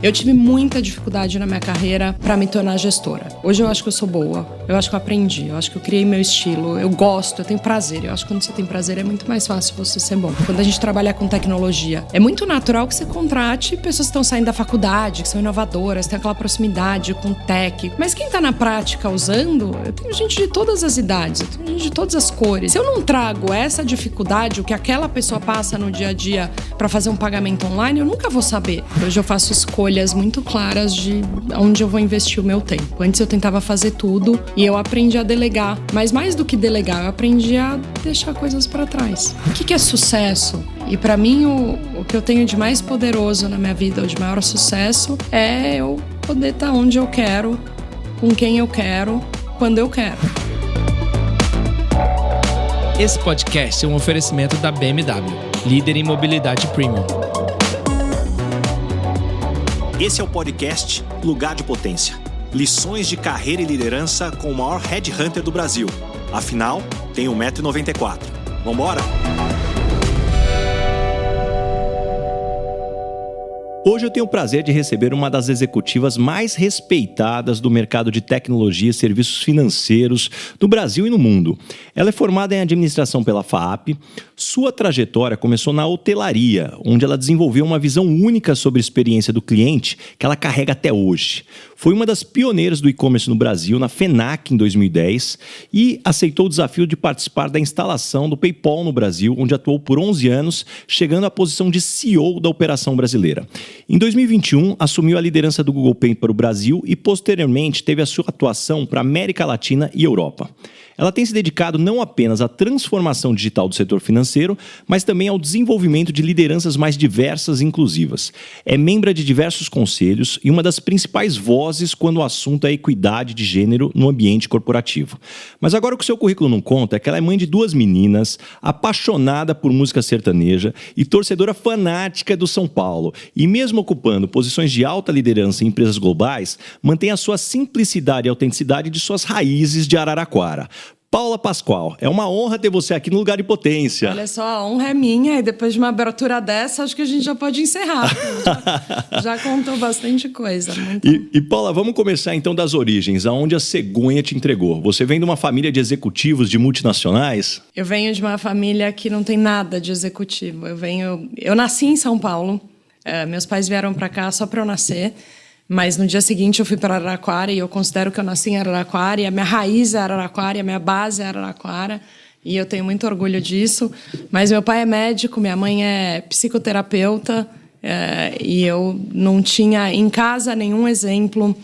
Eu tive muita dificuldade na minha carreira para me tornar gestora. Hoje eu acho que eu sou boa, eu acho que eu aprendi, eu acho que eu criei meu estilo, eu gosto, eu tenho prazer. Eu acho que quando você tem prazer é muito mais fácil você ser bom. Quando a gente trabalha com tecnologia, é muito natural que você contrate pessoas que estão saindo da faculdade, que são inovadoras, tem aquela proximidade com tech. Mas quem tá na prática usando, eu tenho gente de todas as idades, eu tenho gente de todas as cores. Se eu não trago essa dificuldade, o que aquela pessoa passa no dia a dia para fazer um pagamento online, eu nunca vou saber. Hoje eu faço escolhas muito claras de onde eu vou investir o meu tempo. Antes eu tentava fazer tudo e eu aprendi a delegar. Mas mais do que delegar, eu aprendi a deixar coisas para trás. O que é sucesso? E para mim, o que eu tenho de mais poderoso na minha vida, o de maior sucesso, é eu poder estar onde eu quero, com quem eu quero, quando eu quero. Esse podcast é um oferecimento da BMW, líder em mobilidade premium. Esse é o podcast Lugar de Potência. Lições de carreira e liderança com o maior headhunter do Brasil. Afinal, tem 1,94 m. Vambora? Hoje eu tenho o prazer de receber uma das executivas mais respeitadas do mercado de tecnologia e serviços financeiros do Brasil e no mundo. Ela é formada em administração pela FAAP. Sua trajetória começou na hotelaria, onde ela desenvolveu uma visão única sobre a experiência do cliente que ela carrega até hoje. Foi uma das pioneiras do e-commerce no Brasil, na FENAC, em 2010, e aceitou o desafio de participar da instalação do PayPal no Brasil, onde atuou por 11 anos, chegando à posição de CEO da operação brasileira. Em 2021, assumiu a liderança do Google Pay para o Brasil e, posteriormente, teve a sua atuação para a América Latina e Europa. Ela tem se dedicado não apenas à transformação digital do setor financeiro, mas também ao desenvolvimento de lideranças mais diversas e inclusivas. É membro de diversos conselhos e uma das principais vozes quando o assunto é equidade de gênero no ambiente corporativo. Mas agora o que o seu currículo não conta é que ela é mãe de 2 meninas, apaixonada por música sertaneja e torcedora fanática do São Paulo. E mesmo ocupando posições de alta liderança em empresas globais, mantém a sua simplicidade e autenticidade de suas raízes de Araraquara. Paula Pascoal, é uma honra ter você aqui no Lugar de Potência. Olha só, a honra é minha e depois de uma abertura dessa, acho que a gente já pode encerrar. já contou bastante coisa. E Paula, vamos começar então das origens, aonde a cegonha te entregou. Você vem de uma família de executivos de multinacionais? Eu venho de uma família que não tem nada de executivo. Eu nasci em São Paulo, meus pais vieram para cá só para eu nascer. Mas no dia seguinte eu fui para Araraquara e eu considero que eu nasci em Araraquara e a minha raiz é Araraquara e a minha base é Araraquara e eu tenho muito orgulho disso. Mas meu pai é médico, minha mãe é psicoterapeuta e eu não tinha em casa nenhum exemplo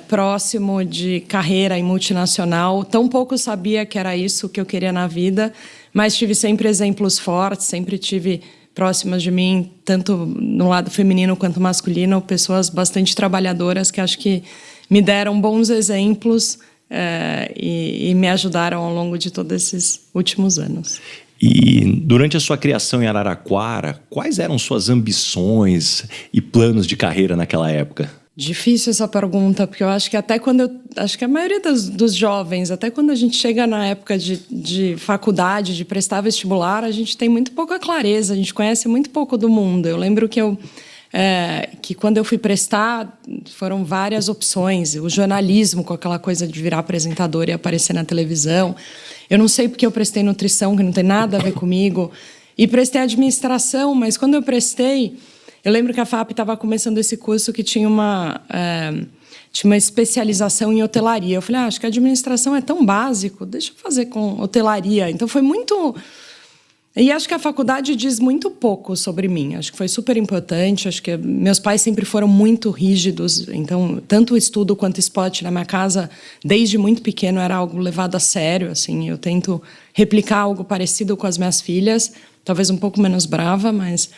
próximo de carreira em multinacional. Tão pouco sabia que era isso que eu queria na vida, mas tive sempre exemplos fortes, sempre tive próximas de mim, tanto no lado feminino quanto masculino, pessoas bastante trabalhadoras que acho que me deram bons exemplos e me ajudaram ao longo de todos esses últimos anos. E durante a sua criação em Araraquara, quais eram suas ambições e planos de carreira naquela época? Difícil essa pergunta, porque eu acho que até quando acho que a maioria dos jovens, até quando a gente chega na época de faculdade, de prestar vestibular, a gente tem muito pouca clareza, a gente conhece muito pouco do mundo. Eu lembro que quando eu fui prestar, foram várias opções. O jornalismo, com aquela coisa de virar apresentador e aparecer na televisão. Eu não sei porque eu prestei nutrição, que não tem nada a ver comigo. E prestei administração, mas quando eu prestei, eu lembro que a FAAP estava começando esse curso que tinha uma especialização em hotelaria. Eu falei, acho que a administração é tão básico, deixa eu fazer com hotelaria. Então foi muito... E acho que a faculdade diz muito pouco sobre mim. Acho que foi super importante. Acho que meus pais sempre foram muito rígidos. Então, tanto o estudo quanto o esporte na minha casa, desde muito pequeno, era algo levado a sério. Assim, eu tento replicar algo parecido com as minhas filhas. Talvez um pouco menos brava, mas...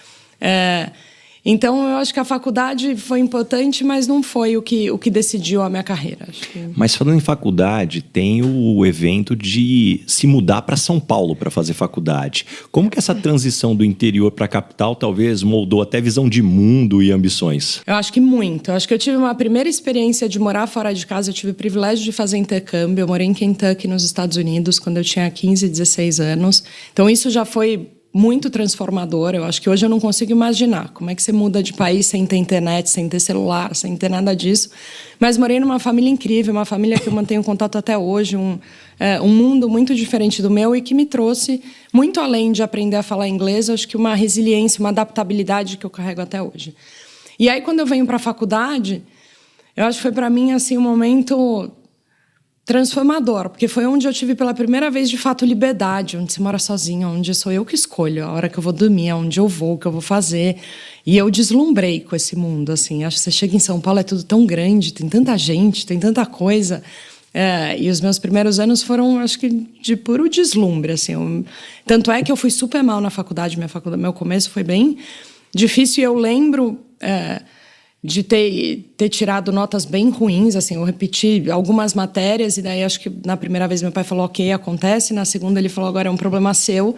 Então, eu acho que a faculdade foi importante, mas não foi o que decidiu a minha carreira. Acho que... Mas falando em faculdade, tem o evento de se mudar para São Paulo para fazer faculdade. Como que essa transição do interior para a capital talvez moldou até visão de mundo e ambições? Eu acho que muito. Eu acho que eu tive uma primeira experiência de morar fora de casa. Eu tive o privilégio de fazer intercâmbio. Eu morei em Kentucky, nos Estados Unidos, quando eu tinha 15, 16 anos. Então, isso já foi muito transformador. Eu acho que hoje eu não consigo imaginar como é que você muda de país sem ter internet, sem ter celular, sem ter nada disso. Mas morei numa família incrível, uma família que eu mantenho contato até hoje, um mundo muito diferente do meu e que me trouxe, muito além de aprender a falar inglês, acho que uma resiliência, uma adaptabilidade que eu carrego até hoje. E aí, quando eu venho para a faculdade, eu acho que foi para mim assim, um momento transformador, porque foi onde eu tive pela primeira vez, de fato, liberdade, onde você mora sozinha, onde sou eu que escolho a hora que eu vou dormir, onde eu vou, o que eu vou fazer. E eu deslumbrei com esse mundo, assim. Acho que você chega em São Paulo, é tudo tão grande, tem tanta gente, tem tanta coisa. E os meus primeiros anos foram, acho que, de puro deslumbre, assim. Tanto é que eu fui super mal na faculdade, meu começo foi bem difícil, e eu lembro de ter tirado notas bem ruins, assim, eu repeti algumas matérias, e daí acho que na primeira vez meu pai falou, ok, acontece, na segunda ele falou, agora é um problema seu.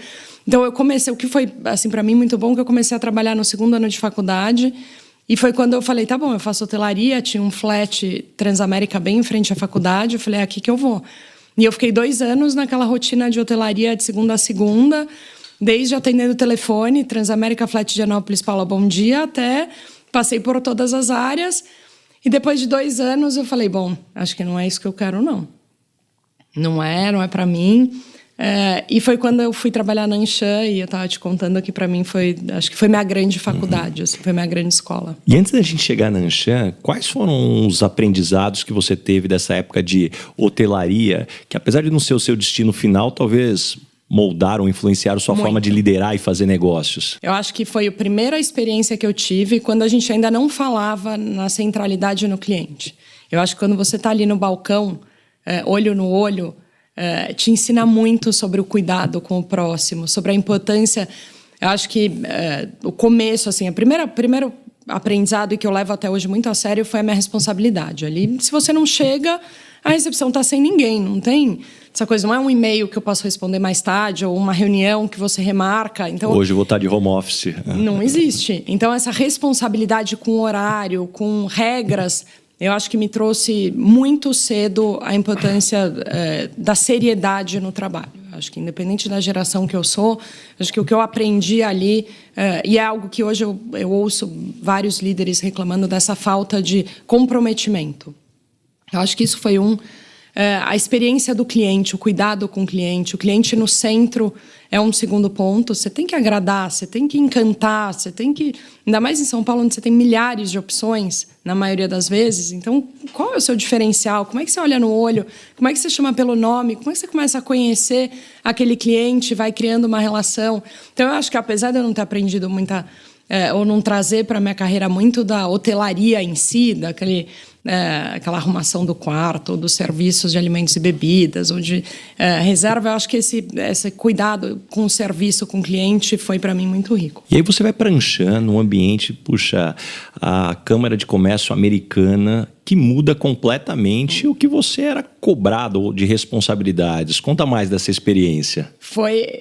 Então eu comecei, o que foi, assim, para mim muito bom, que eu comecei a trabalhar no segundo ano de faculdade, e foi quando eu falei, tá bom, eu faço hotelaria, tinha um flat Transamérica bem em frente à faculdade, eu falei, é aqui que eu vou. E eu fiquei 2 anos naquela rotina de hotelaria de segunda a segunda, desde atendendo o telefone, Transamérica, Flat de Anópolis, Paula, bom dia, até... Passei por todas as áreas e depois de 2 anos eu falei, bom, acho que não é isso que eu quero, não. Não é para mim. E foi quando eu fui trabalhar na Anshan, e eu estava te contando que para mim acho que foi minha grande faculdade, assim, foi minha grande escola. E antes da gente chegar na Anshan, quais foram os aprendizados que você teve dessa época de hotelaria, que apesar de não ser o seu destino final, talvez moldaram, influenciaram sua forma de liderar e fazer negócios? Eu acho que foi a primeira experiência que eu tive quando a gente ainda não falava na centralidade no cliente. Eu acho que quando você está ali no balcão, olho no olho, te ensina muito sobre o cuidado com o próximo, sobre a importância. Eu acho que o começo, assim, primeiro aprendizado, e que eu levo até hoje muito a sério, foi a minha responsabilidade. Ali, se você não chega, a recepção está sem ninguém, não tem... Essa coisa não é um e-mail que eu posso responder mais tarde, ou uma reunião que você remarca. Então, hoje eu vou estar de home office. Não existe. Então, essa responsabilidade com horário, com regras, eu acho que me trouxe muito cedo a importância da seriedade no trabalho. Acho que, independente da geração que eu sou, acho que o que eu aprendi ali, e é algo que hoje eu ouço vários líderes reclamando dessa falta de comprometimento. Eu acho que isso foi a experiência do cliente, o cuidado com o cliente no centro é um segundo ponto. Você tem que agradar, você tem que encantar, você tem que... Ainda mais em São Paulo, onde você tem milhares de opções, na maioria das vezes. Então, qual é o seu diferencial? Como é que você olha no olho? Como é que você chama pelo nome? Como é que você começa a conhecer aquele cliente, vai criando uma relação? Então, eu acho que apesar de eu não ter aprendido muita... ou não trazer para a minha carreira muito da hotelaria em si, aquela arrumação do quarto, ou dos serviços de alimentos e bebidas, ou de reserva, eu acho que esse cuidado com o serviço, com o cliente, foi para mim muito rico. E aí você vai para Anshan, num ambiente, a Câmara de Comércio americana, que muda completamente o que você era cobrado de responsabilidades. Conta mais dessa experiência.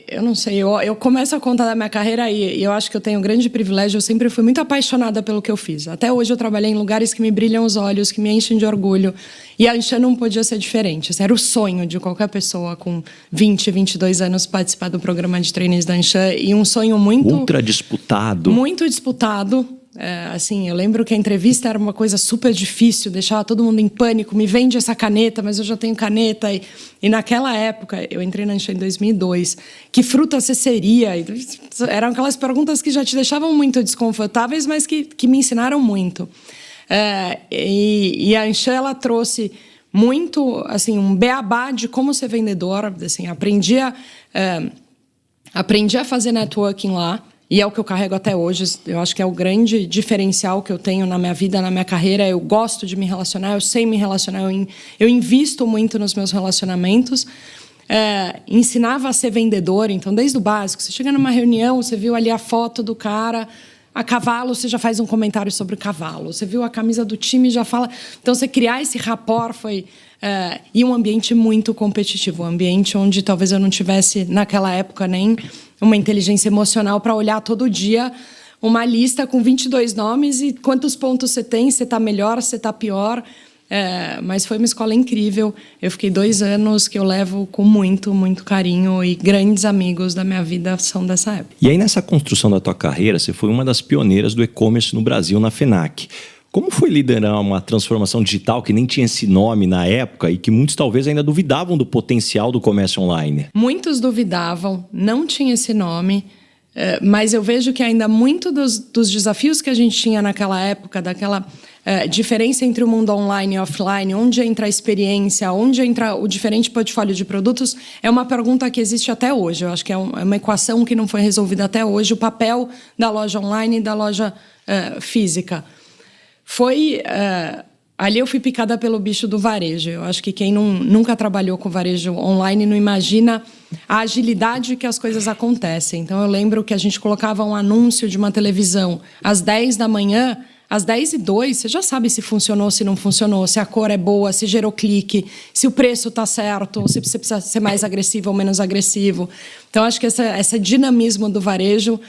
Eu não sei, eu começo a contar da minha carreira e eu acho que eu tenho um grande privilégio, eu sempre fui muito apaixonada pelo que eu fiz. Até hoje eu trabalhei em lugares que me brilham os olhos, que me enchem de orgulho. E a Anshan não podia ser diferente. Esse era o sonho de qualquer pessoa com 20, 22 anos participar do programa de trainees da Anshan. E um sonho muito... Ultra disputado. Muito disputado. Assim, eu lembro que a entrevista era uma coisa super difícil, deixava todo mundo em pânico, me vende essa caneta, mas eu já tenho caneta. E naquela época, eu entrei na Anshan em 2002, que fruta você seria? Eram aquelas perguntas que já te deixavam muito desconfortáveis, mas que me ensinaram muito. E a Anshan, ela trouxe muito, assim, um beabá de como ser vendedor. Assim, aprendi a fazer networking lá. E é o que eu carrego até hoje. Eu acho que é o grande diferencial que eu tenho na minha vida, na minha carreira. Eu gosto de me relacionar, eu sei me relacionar, eu invisto muito nos meus relacionamentos. Ensinava a ser vendedor, então, desde o básico. Você chega numa reunião, você viu ali a foto do cara, a cavalo, você já faz um comentário sobre o cavalo. Você viu a camisa do time, já fala... Então, você criar esse rapport foi... e um ambiente muito competitivo. Um ambiente onde talvez eu não tivesse, naquela época, nem uma inteligência emocional para olhar todo dia uma lista com 22 nomes e quantos pontos você tem, se está melhor, se está pior. Mas foi uma escola incrível. Eu fiquei 2 anos que eu levo com muito, muito carinho, e grandes amigos da minha vida são dessa época. E aí, nessa construção da tua carreira, você foi uma das pioneiras do e-commerce no Brasil, na FENAC. Como foi liderar uma transformação digital que nem tinha esse nome na época e que muitos talvez ainda duvidavam do potencial do comércio online? Muitos duvidavam, não tinha esse nome, mas eu vejo que ainda muito dos desafios que a gente tinha naquela época, daquela diferença entre o mundo online e offline, onde entra a experiência, onde entra o diferente portfólio de produtos, é uma pergunta que existe até hoje. Eu acho que é uma equação que não foi resolvida até hoje, o papel da loja online e da loja física. Ali eu fui picada pelo bicho do varejo. Eu acho que quem nunca trabalhou com varejo online não imagina a agilidade que as coisas acontecem. Então, eu lembro que a gente colocava um anúncio de uma televisão às 10 da manhã, às 10:02, você já sabe se funcionou, se não funcionou, se a cor é boa, se gerou clique, se o preço está certo, ou se você precisa ser mais agressivo ou menos agressivo. Então, acho que esse dinamismo do varejo,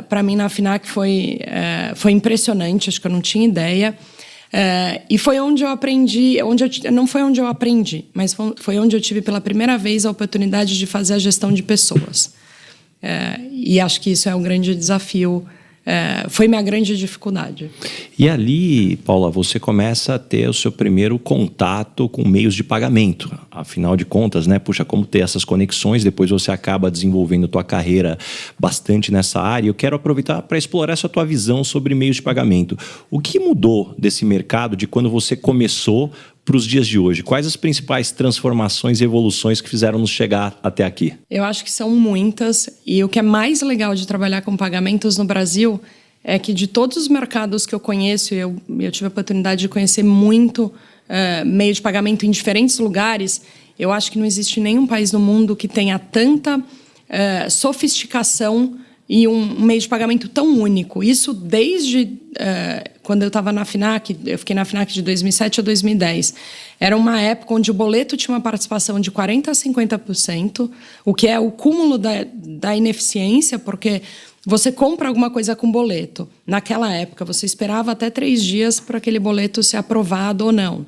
para mim, na FENAC, foi impressionante. Acho que eu não tinha ideia. E foi onde eu aprendi, não foi onde eu aprendi, mas foi onde eu tive pela primeira vez a oportunidade de fazer a gestão de pessoas. E acho que isso é um grande desafio, foi minha grande dificuldade. E ali, Paula, você começa a ter o seu primeiro contato com meios de pagamento. Afinal de contas, né? Puxa, como ter essas conexões, depois você acaba desenvolvendo tua carreira bastante nessa área. Eu quero aproveitar para explorar essa tua visão sobre meios de pagamento. O que mudou desse mercado de quando você começou para os dias de hoje? Quais as principais transformações e evoluções que fizeram-nos chegar até aqui? Eu acho que são muitas, e o que é mais legal de trabalhar com pagamentos no Brasil é que de todos os mercados que eu conheço, eu tive a oportunidade de conhecer muito meio de pagamento em diferentes lugares, eu acho que não existe nenhum país no mundo que tenha tanta sofisticação e um meio de pagamento tão único. Isso desde quando eu estava na FENAC, eu fiquei na FENAC de 2007 a 2010. Era uma época onde o boleto tinha uma participação de 40% a 50%, o que é o cúmulo da ineficiência, porque você compra alguma coisa com boleto. Naquela época, você esperava até 3 dias para aquele boleto ser aprovado ou não.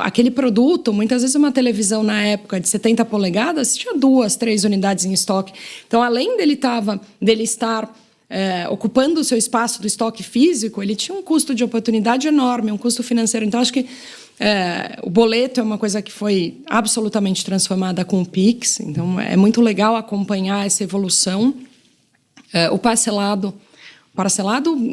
Aquele produto, muitas vezes uma televisão na época de 70 polegadas, tinha 2, 3 unidades em estoque. Então, além dele estar ocupando o seu espaço do estoque físico, ele tinha um custo de oportunidade enorme, um custo financeiro. Então, acho que o boleto é uma coisa que foi absolutamente transformada com o Pix. Então, é muito legal acompanhar essa evolução. O parcelado,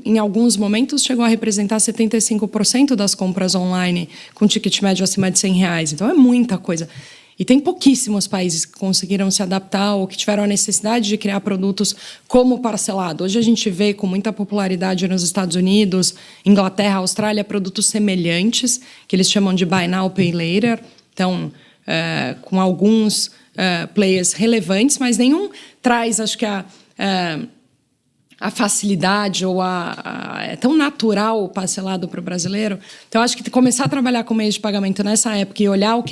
em alguns momentos, chegou a representar 75% das compras online com ticket médio acima de R$100. Então, é muita coisa. E tem pouquíssimos países que conseguiram se adaptar ou que tiveram a necessidade de criar produtos como parcelado. Hoje a gente vê com muita popularidade nos Estados Unidos, Inglaterra, Austrália, produtos semelhantes, que eles chamam de Buy Now, Pay Later. Então, com alguns players relevantes, mas nenhum traz, acho que a facilidade ou é tão natural o parcelado para o brasileiro. Então, acho que começar a trabalhar com meios de pagamento nessa época e olhar o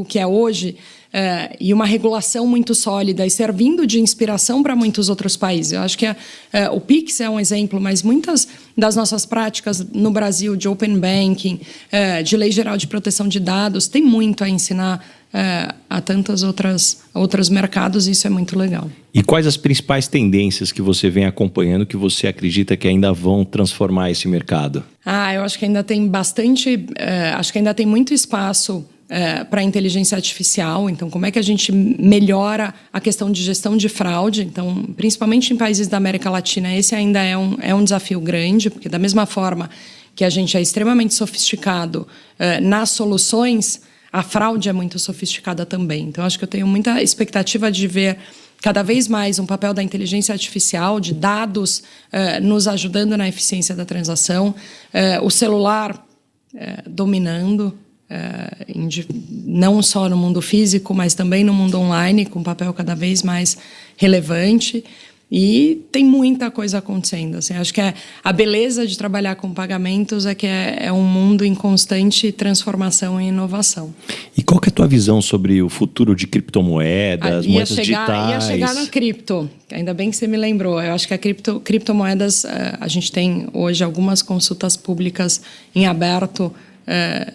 que é hoje, e uma regulação muito sólida e servindo de inspiração para muitos outros países. Eu acho que o Pix é um exemplo, mas muitas das nossas práticas no Brasil de Open Banking, de Lei Geral de Proteção de Dados, tem muito a ensinar a tantos outros mercados, e isso é muito legal. E quais as principais tendências que você vem acompanhando que você acredita que ainda vão transformar esse mercado? Eu acho que ainda tem acho que ainda tem muito espaço para a inteligência artificial. Então, como é que a gente melhora a questão de gestão de fraude? Então, principalmente em países da América Latina, esse ainda é um desafio grande, porque da mesma forma que a gente é extremamente sofisticado nas soluções, a fraude é muito sofisticada também. Então, acho que eu tenho muita expectativa de ver cada vez mais um papel da inteligência artificial, de dados nos ajudando na eficiência da transação, o celular dominando, não só no mundo físico, mas também no mundo online, com um papel cada vez mais relevante. E tem muita coisa acontecendo. Assim, acho que a beleza de trabalhar com pagamentos é que é um mundo em constante transformação e inovação. E qual que é a tua visão sobre o futuro de criptomoedas, moedas digitais? Ia chegar no cripto. Ainda bem que você me lembrou. Eu acho que criptomoedas, a gente tem hoje algumas consultas públicas em aberto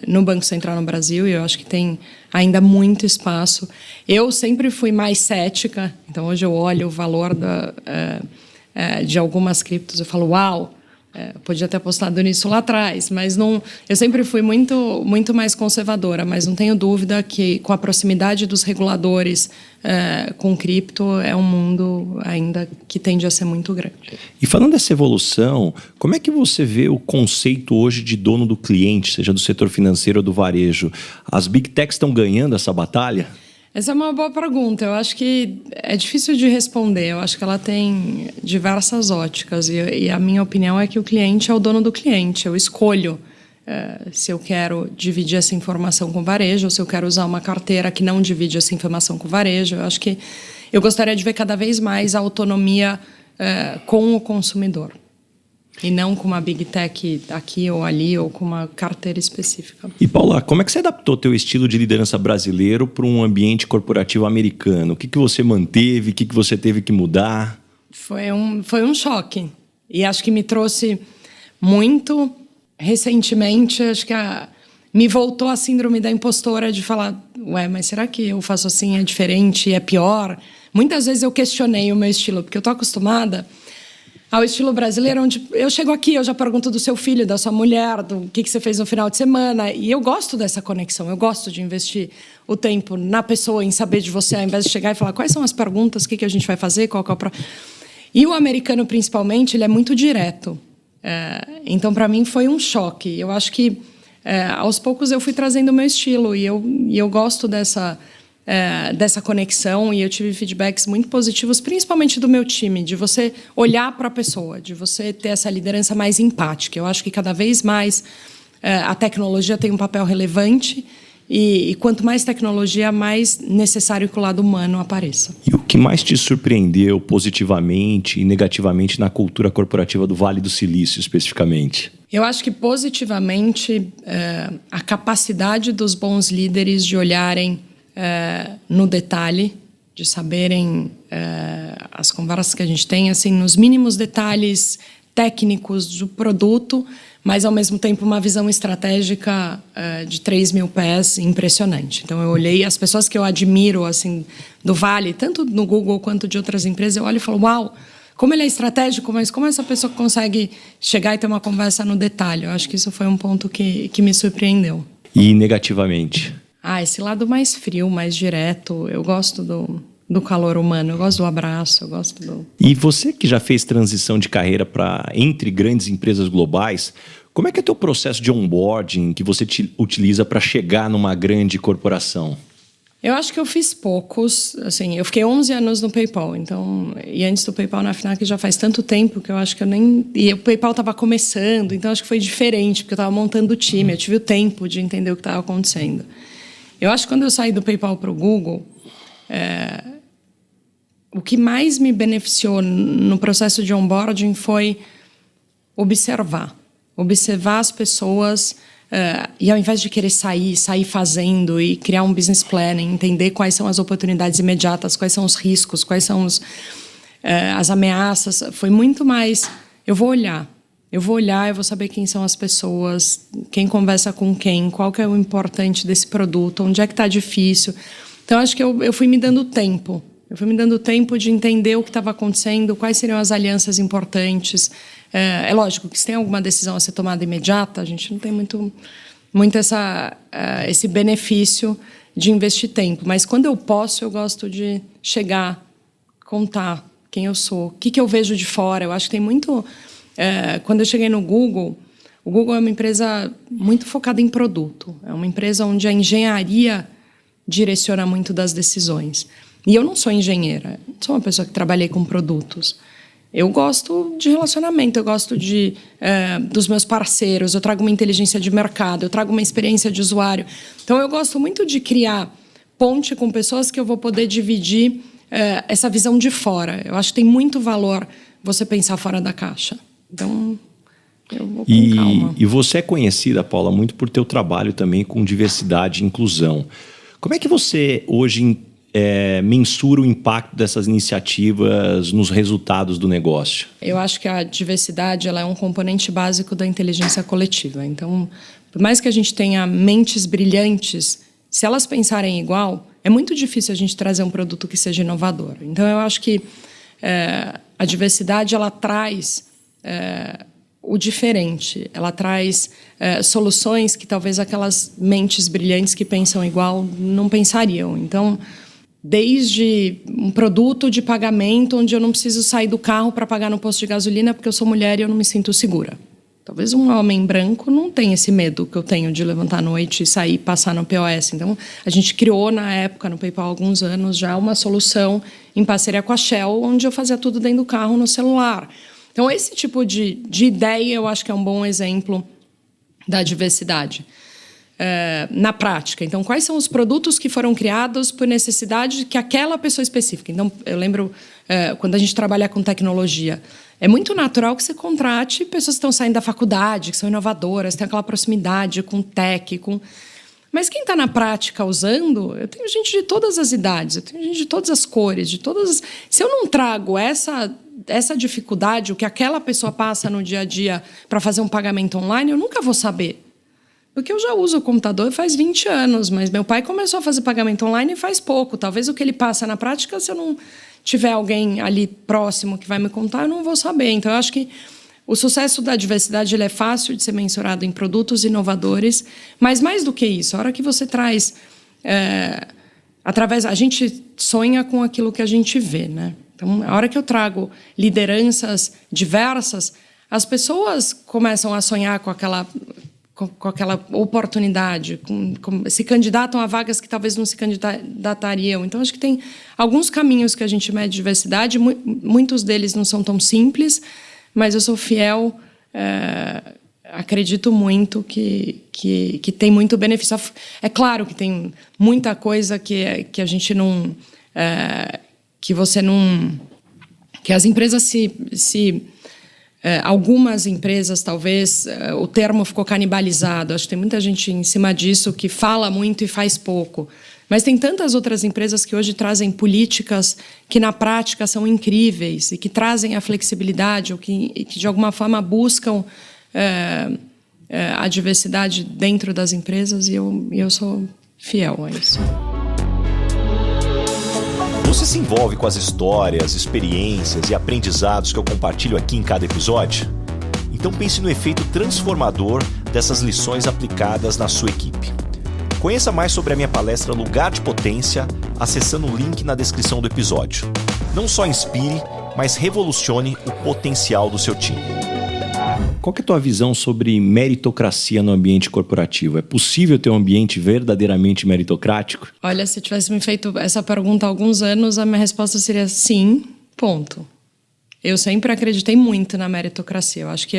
no Banco Central no Brasil, e eu acho que tem ainda muito espaço. Eu sempre fui mais cética, então hoje eu olho o valor de algumas criptos, eu falo, uau, podia ter apostado nisso lá atrás, mas não. Eu sempre fui muito mais conservadora, mas não tenho dúvida que, com a proximidade dos reguladores com cripto, é um mundo ainda que tende a ser muito grande. E falando dessa evolução, como é que você vê o conceito hoje de dono do cliente, seja do setor financeiro ou do varejo? As Big Techs estão ganhando essa batalha? Essa é uma boa pergunta. Eu acho que é difícil de responder. Eu acho que ela tem diversas óticas. E a minha opinião é que o cliente é o dono do cliente. Eu escolho se eu quero dividir essa informação com o varejo ou se eu quero usar uma carteira que não divide essa informação com o varejo. Eu acho que eu gostaria de ver cada vez mais a autonomia com o consumidor. E não com uma Big Tech aqui ou ali, ou com uma carteira específica. E, Paula, como é que você adaptou teu estilo de liderança brasileiro para um ambiente corporativo americano? O que você manteve? O que você teve que mudar? Foi um choque. E acho que me trouxe muito recentemente, acho que me voltou a síndrome da impostora de falar, mas será que eu faço assim, é diferente, é pior? Muitas vezes eu questionei o meu estilo, porque eu estou acostumada ao estilo brasileiro, onde eu chego aqui, eu já pergunto do seu filho, da sua mulher, do que você fez no final de semana. E eu gosto dessa conexão, eu gosto de investir o tempo na pessoa, em saber de você, ao invés de chegar e falar quais são as perguntas, o que a gente vai fazer, qual que é o E o americano, principalmente, ele é muito direto. Então, para mim, foi um choque. Eu acho que, aos poucos, eu fui trazendo o meu estilo. E eu gosto dessa conexão, e eu tive feedbacks muito positivos, principalmente do meu time, de você olhar para a pessoa, de você ter essa liderança mais empática. Eu acho que cada vez mais a tecnologia tem um papel relevante e quanto mais tecnologia, mais necessário que o lado humano apareça. E o que mais te surpreendeu positivamente e negativamente na cultura corporativa do Vale do Silício, especificamente? Eu acho que positivamente a capacidade dos bons líderes de olharem no detalhe, de saberem as conversas que a gente tem, assim, nos mínimos detalhes técnicos do produto, mas, ao mesmo tempo, uma visão estratégica de 3.000 pés impressionante. Então, eu olhei as pessoas que eu admiro, assim, do Vale, tanto no Google quanto de outras empresas, eu olho e falo, uau, como ele é estratégico, mas como essa pessoa consegue chegar e ter uma conversa no detalhe. Eu acho que isso foi um ponto que me surpreendeu. E negativamente? Esse lado mais frio, mais direto. Eu gosto do calor humano, eu gosto do abraço, eu gosto do... E você que já fez transição de carreira entre grandes empresas globais, como é que é o teu processo de onboarding que você utiliza para chegar numa grande corporação? Eu acho que eu fiz poucos. Assim, eu fiquei 11 anos no PayPal, então, e antes do PayPal na Fnac já faz tanto tempo que eu acho que eu nem... E o PayPal estava começando, então acho que foi diferente, porque eu estava montando o time, eu tive o tempo de entender o que estava acontecendo. Eu acho que quando eu saí do PayPal para o Google, o que mais me beneficiou no processo de onboarding foi observar as pessoas e, ao invés de querer sair fazendo e criar um business plan, entender quais são as oportunidades imediatas, quais são os riscos, quais são as ameaças, foi muito mais, eu vou olhar, eu vou saber quem são as pessoas, quem conversa com quem, qual que é o importante desse produto, onde é que está difícil. Então, acho que eu fui me dando tempo. Eu fui me dando tempo de entender o que estava acontecendo, quais seriam as alianças importantes. É lógico que se tem alguma decisão a ser tomada imediata, a gente não tem muito esse benefício de investir tempo. Mas, quando eu posso, eu gosto de chegar, contar quem eu sou, o que eu vejo de fora. Eu acho que tem muito... Quando eu cheguei no Google, o Google é uma empresa muito focada em produto. É uma empresa onde a engenharia direciona muito das decisões. E eu não sou engenheira, não sou uma pessoa que trabalhei com produtos. Eu gosto de relacionamento, eu gosto dos meus parceiros, eu trago uma inteligência de mercado, eu trago uma experiência de usuário. Então, eu gosto muito de criar ponte com pessoas que eu vou poder dividir essa visão de fora. Eu acho que tem muito valor você pensar fora da caixa. Então, eu vou com calma. E você é conhecida, Paula, muito por teu trabalho também com diversidade e inclusão. Como é que você hoje mensura o impacto dessas iniciativas nos resultados do negócio? Eu acho que a diversidade ela é um componente básico da inteligência coletiva. Então, Por mais que a gente tenha mentes brilhantes, se elas pensarem igual, é muito difícil a gente trazer um produto que seja inovador. Então, eu acho que a diversidade ela traz o diferente, ela traz soluções que talvez aquelas mentes brilhantes que pensam igual não pensariam. Então, desde um produto de pagamento onde eu não preciso sair do carro para pagar no posto de gasolina porque eu sou mulher e eu não me sinto segura. Talvez um homem branco não tenha esse medo que eu tenho de levantar à noite e sair e passar no POS. Então, a gente criou na época, no PayPal há alguns anos, já uma solução em parceria com a Shell, onde eu fazia tudo dentro do carro, no celular. Então, esse tipo de ideia eu acho que é um bom exemplo da diversidade. Na prática. Então, quais são os produtos que foram criados por necessidade que aquela pessoa específica? Então, eu lembro, quando a gente trabalha com tecnologia, é muito natural que você contrate pessoas que estão saindo da faculdade, que são inovadoras, têm aquela proximidade com tech, Mas quem está na prática usando, eu tenho gente de todas as idades, eu tenho gente de todas as cores, de todas. Se eu não trago essa dificuldade, o que aquela pessoa passa no dia a dia para fazer um pagamento online, eu nunca vou saber. Porque eu já uso o computador faz 20 anos, mas meu pai começou a fazer pagamento online faz pouco. Talvez o que ele passa na prática, se eu não tiver alguém ali próximo que vai me contar, eu não vou saber. Então, eu acho que o sucesso da diversidade ele é fácil de ser mensurado em produtos inovadores, mas mais do que isso, a hora que você traz... a gente sonha com aquilo que a gente vê, né? Então, a hora que eu trago lideranças diversas, as pessoas começam a sonhar com aquela oportunidade, se candidatam a vagas que talvez não se candidatariam. Então, acho que tem alguns caminhos que a gente mede diversidade, muitos deles não são tão simples, mas eu sou fiel, acredito muito que tem muito benefício. É claro que tem muita coisa que a gente não... que você não... que as empresas algumas empresas, talvez, o termo ficou canibalizado. Acho que tem muita gente em cima disso que fala muito e faz pouco. Mas tem tantas outras empresas que hoje trazem políticas que, na prática, são incríveis e que trazem a flexibilidade ou que de alguma forma, buscam a diversidade dentro das empresas e eu sou fiel a isso. Você se envolve com as histórias, experiências e aprendizados que eu compartilho aqui em cada episódio? Então pense no efeito transformador dessas lições aplicadas na sua equipe. Conheça mais sobre a minha palestra Lugar de Potência acessando o link na descrição do episódio. Não só inspire, mas revolucione o potencial do seu time. Qual que é a tua visão sobre meritocracia no ambiente corporativo? É possível ter um ambiente verdadeiramente meritocrático? Olha, se tivesse me feito essa pergunta há alguns anos, a minha resposta seria sim, ponto. Eu sempre acreditei muito na meritocracia. Eu acho que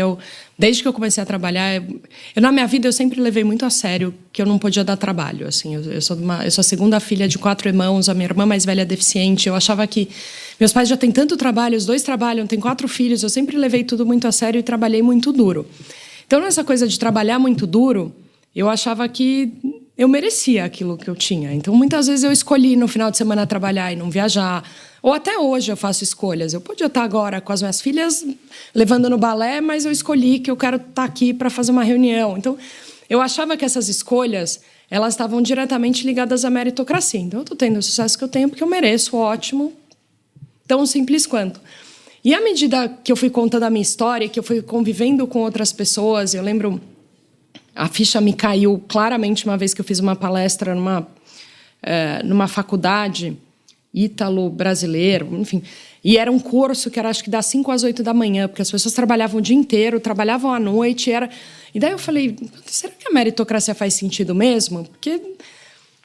desde que eu comecei a trabalhar, na minha vida eu sempre levei muito a sério que eu não podia dar trabalho. Assim, eu sou a segunda filha de 4 irmãos, a minha irmã mais velha é deficiente. Eu achava que meus pais já têm tanto trabalho, os 2 trabalham, têm 4 filhos. Eu sempre levei tudo muito a sério e trabalhei muito duro. Então, nessa coisa de trabalhar muito duro, eu achava que eu merecia aquilo que eu tinha. Então, muitas vezes eu escolhi no final de semana trabalhar e não viajar. Ou até hoje eu faço escolhas. Eu podia estar agora com as minhas filhas levando no balé, mas eu escolhi que eu quero estar aqui para fazer uma reunião. Então, eu achava que essas escolhas, elas estavam diretamente ligadas à meritocracia. Então, eu estou tendo o sucesso que eu tenho porque eu mereço, ótimo. Tão simples quanto. E à medida que eu fui contando a minha história, que eu fui convivendo com outras pessoas, eu lembro... A ficha me caiu claramente uma vez que eu fiz uma palestra numa faculdade ítalo-brasileiro, enfim. E era um curso que era, acho que, das 5 às 8 da manhã, porque as pessoas trabalhavam o dia inteiro, trabalhavam à noite. E daí eu falei, será que a meritocracia faz sentido mesmo? Porque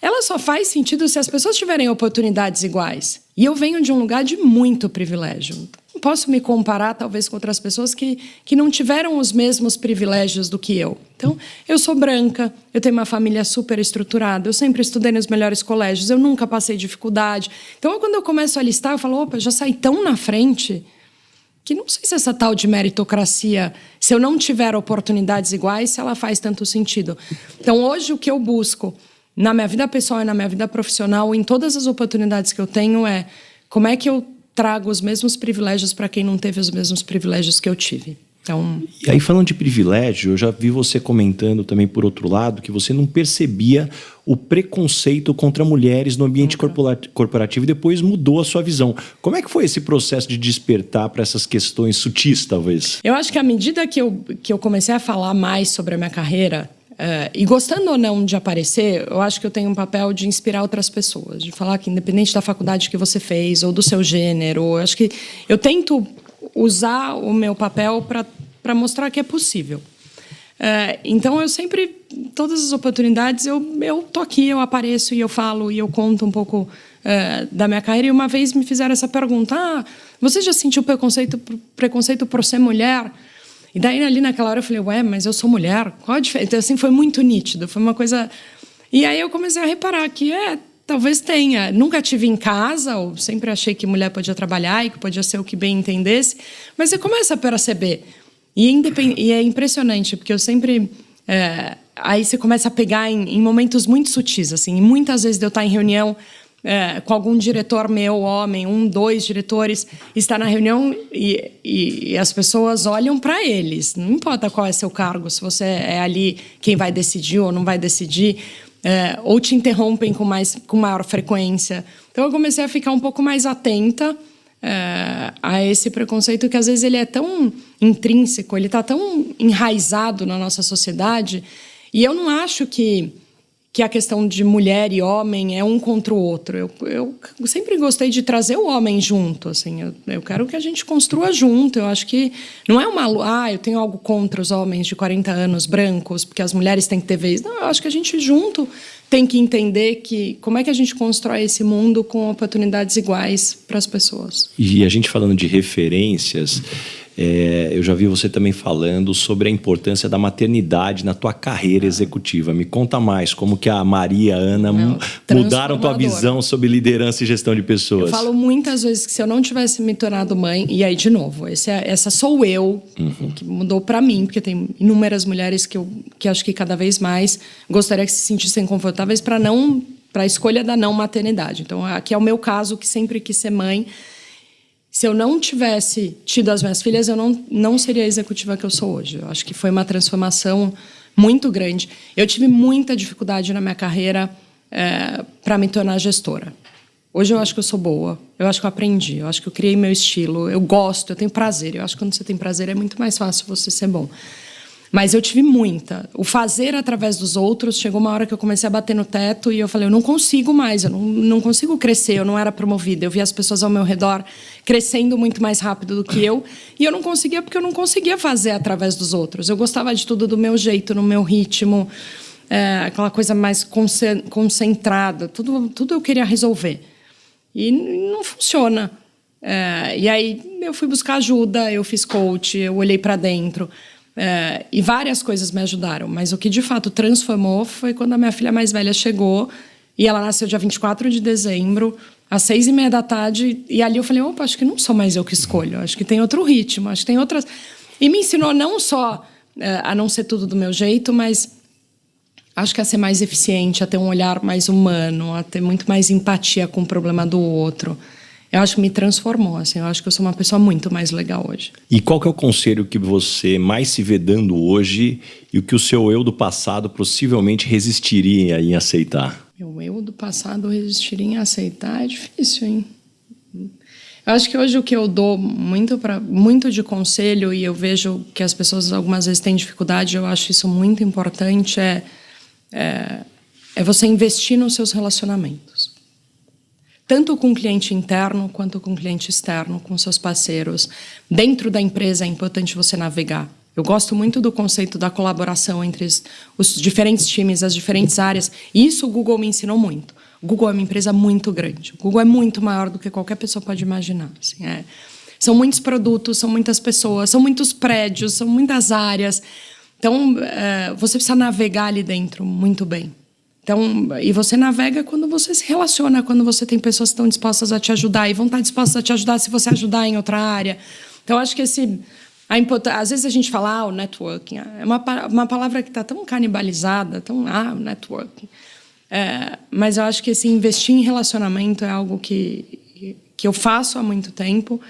ela só faz sentido se as pessoas tiverem oportunidades iguais. E eu venho de um lugar de muito privilégio. Não posso me comparar, talvez, com outras pessoas que não tiveram os mesmos privilégios do que eu. Então, eu sou branca, eu tenho uma família super estruturada, eu sempre estudei nos melhores colégios, eu nunca passei dificuldade. Então, quando eu começo a listar, eu falo, opa, já saí tão na frente que não sei se essa tal de meritocracia, se eu não tiver oportunidades iguais, se ela faz tanto sentido. Então, hoje, o que eu busco na minha vida pessoal e na minha vida profissional, em todas as oportunidades que eu tenho, é como é que eu trago os mesmos privilégios para quem não teve os mesmos privilégios que eu tive. Então... E aí, falando de privilégio, eu já vi você comentando também, por outro lado, que você não percebia o preconceito contra mulheres no ambiente corporativo e depois mudou a sua visão. Como é que foi esse processo de despertar para essas questões sutis, talvez? Eu acho que à medida que eu comecei a falar mais sobre a minha carreira, e gostando ou não de aparecer, eu acho que eu tenho um papel de inspirar outras pessoas, de falar que independente da faculdade que você fez ou do seu gênero, eu acho que eu tento usar o meu papel para mostrar que é possível. Então, eu sempre, todas as oportunidades, eu tô aqui, eu apareço e eu falo e eu conto um pouco da minha carreira. E uma vez me fizeram essa pergunta, você já sentiu preconceito por ser mulher? E daí, ali naquela hora, eu falei, mas eu sou mulher? Qual a diferença? Então, assim, foi muito nítido, foi uma coisa... E aí eu comecei a reparar que, talvez tenha. Nunca tive em casa, ou sempre achei que mulher podia trabalhar e que podia ser o que bem entendesse, mas você começa a perceber. E é impressionante, porque eu sempre... aí você começa a pegar em momentos muito sutis, assim, e muitas vezes eu estar em reunião com algum diretor meu, homem, 2 diretores, está na reunião e as pessoas olham para eles. Não importa qual é seu cargo, se você é ali quem vai decidir ou não vai decidir, ou te interrompem com maior frequência. Então, eu comecei a ficar um pouco mais atenta a esse preconceito que, às vezes, ele é tão intrínseco, ele está tão enraizado na nossa sociedade, e eu não acho que a questão de mulher e homem é um contra o outro. Eu sempre gostei de trazer o homem junto, assim, eu quero que a gente construa junto. Eu acho que não é eu tenho algo contra os homens de 40 anos brancos, porque as mulheres têm que ter vez. Não, eu acho que a gente junto tem que entender como é que a gente constrói esse mundo com oportunidades iguais para as pessoas. E a gente falando de referências, eu já vi você também falando sobre a importância da maternidade na tua carreira executiva. Me conta mais, como que a Maria e a Ana mudaram tua visão sobre liderança e gestão de pessoas. Eu falo muitas vezes que se eu não tivesse me tornado mãe, e aí, de novo, essa sou eu, que mudou para mim, porque tem inúmeras mulheres que acho que cada vez mais gostaria que se sentissem confortáveis para a escolha da não maternidade. Então, aqui é o meu caso, que sempre quis ser mãe. Se eu não tivesse tido as minhas filhas, eu não seria a executiva que eu sou hoje. Eu acho que foi uma transformação muito grande. Eu tive muita dificuldade na minha carreira para me tornar gestora. Hoje eu acho que eu sou boa, eu acho que eu aprendi, eu acho que eu criei meu estilo, eu gosto, eu tenho prazer. Eu acho que quando você tem prazer é muito mais fácil você ser bom. Mas eu tive muita. O fazer através dos outros, chegou uma hora que eu comecei a bater no teto e eu falei, eu não consigo mais, eu não consigo crescer, eu não era promovida. Eu via as pessoas ao meu redor crescendo muito mais rápido do que eu, e eu não conseguia porque eu não conseguia fazer através dos outros. Eu gostava de tudo do meu jeito, no meu ritmo, aquela coisa mais concentrada, tudo eu queria resolver. E não funciona. E aí eu fui buscar ajuda, eu fiz coach, eu olhei para dentro. E várias coisas me ajudaram, mas o que de fato transformou foi quando a minha filha mais velha chegou, e ela nasceu dia 24 de dezembro, às 6:30 da tarde, e ali eu falei, opa, acho que não sou mais eu que escolho, acho que tem outro ritmo, acho que tem outras... E me ensinou não só a não ser tudo do meu jeito, mas acho que a ser mais eficiente, a ter um olhar mais humano, a ter muito mais empatia com o problema do outro. Eu acho que me transformou, assim, eu acho que eu sou uma pessoa muito mais legal hoje. E qual que é o conselho que você mais se vê dando hoje e o que o seu eu do passado possivelmente resistiria em aceitar? Meu eu do passado resistiria em aceitar? É difícil, hein? Eu acho que hoje o que eu dou muito de conselho, e eu vejo que as pessoas algumas vezes têm dificuldade, eu acho isso muito importante, é você investir nos seus relacionamentos. Tanto com o cliente interno quanto com o cliente externo, com seus parceiros. Dentro da empresa é importante você navegar. Eu gosto muito do conceito da colaboração entre os diferentes times, as diferentes áreas. E isso o Google me ensinou muito. O Google é uma empresa muito grande. O Google é muito maior do que qualquer pessoa pode imaginar. Assim, são muitos produtos, são muitas pessoas, são muitos prédios, são muitas áreas. Então, você precisa navegar ali dentro muito bem. Então, e você navega quando você se relaciona, quando você tem pessoas que estão dispostas a te ajudar e vão estar dispostas a te ajudar se você ajudar em outra área. Então, acho que às vezes a gente fala, o networking, é uma palavra que está tão canibalizada, o networking. Mas eu acho que esse investir em relacionamento é algo que eu faço há muito tempo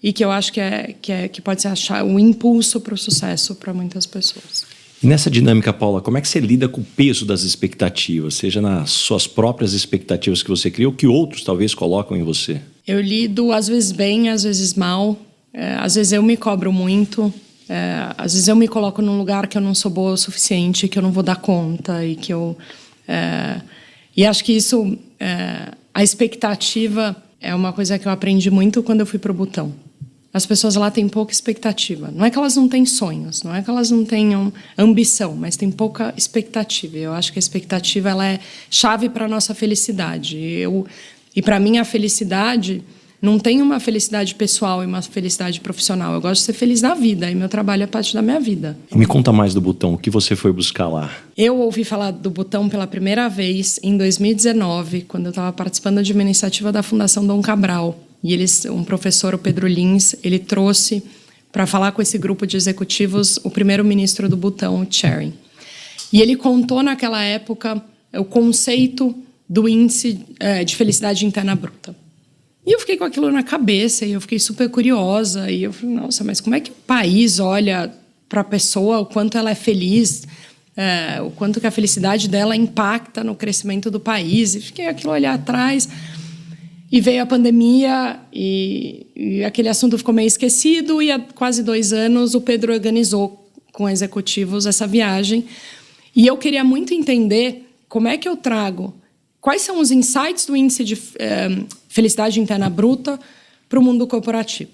e que eu acho que pode ser um impulso para o sucesso para muitas pessoas. E nessa dinâmica, Paula, como é que você lida com o peso das expectativas, seja nas suas próprias expectativas que você cria ou que outros talvez colocam em você? Eu lido às vezes bem, às vezes mal, às vezes eu me cobro muito, às vezes eu me coloco num lugar que eu não sou boa o suficiente, que eu não vou dar conta e que eu... E acho que isso, a expectativa é uma coisa que eu aprendi muito quando eu fui para o Butão. As pessoas lá têm pouca expectativa. Não é que elas não têm sonhos, não é que elas não tenham ambição, mas tem pouca expectativa. Eu acho que a expectativa ela é chave para a nossa felicidade. E para mim a felicidade não tem uma felicidade pessoal e uma felicidade profissional. Eu gosto de ser feliz na vida e meu trabalho é parte da minha vida. E me conta mais do Butão, o que você foi buscar lá? Eu ouvi falar do Butão pela primeira vez em 2019, quando eu estava participando de uma iniciativa da Fundação Dom Cabral. E um professor, o Pedro Lins, ele trouxe para falar com esse grupo de executivos o primeiro-ministro do Butão, o Tshering. E ele contou naquela época o conceito do índice de felicidade interna bruta. E eu fiquei com aquilo na cabeça e eu fiquei super curiosa. E eu falei, nossa, mas como é que o país olha para a pessoa, o quanto ela é feliz, o quanto que a felicidade dela impacta no crescimento do país? E fiquei aquilo olhar atrás... E veio a pandemia e aquele assunto ficou meio esquecido e há quase 2 anos o Pedro organizou com executivos essa viagem. E eu queria muito entender como é que eu trago, quais são os insights do índice de felicidade interna bruta para o mundo corporativo.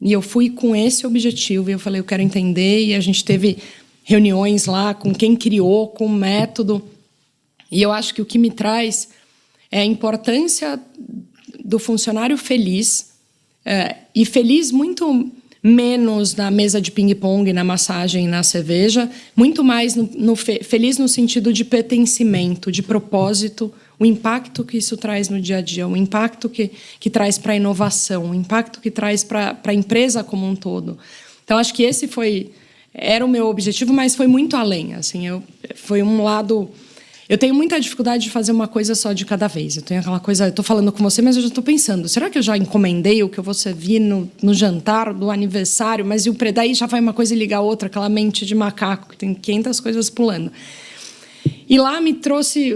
E eu fui com esse objetivo e eu falei, eu quero entender. E a gente teve reuniões lá com quem criou, com o método. E eu acho que o que me traz... é a importância do funcionário feliz, e feliz muito menos na mesa de ping-pong, na massagem, na cerveja, muito mais feliz no sentido de pertencimento, de propósito, o impacto que isso traz no dia a dia, o impacto que traz para a inovação, o impacto que traz para a empresa como um todo. Então, acho que esse era o meu objetivo, mas foi muito além. Assim, foi um lado... Eu tenho muita dificuldade de fazer uma coisa só de cada vez. Eu tenho aquela coisa... Eu estou falando com você, mas eu já estou pensando. Será que eu já encomendei o que eu vou servir no jantar do aniversário? Mas daí já vai uma coisa e liga a outra. Aquela mente de macaco, que tem 500 coisas pulando. E lá me trouxe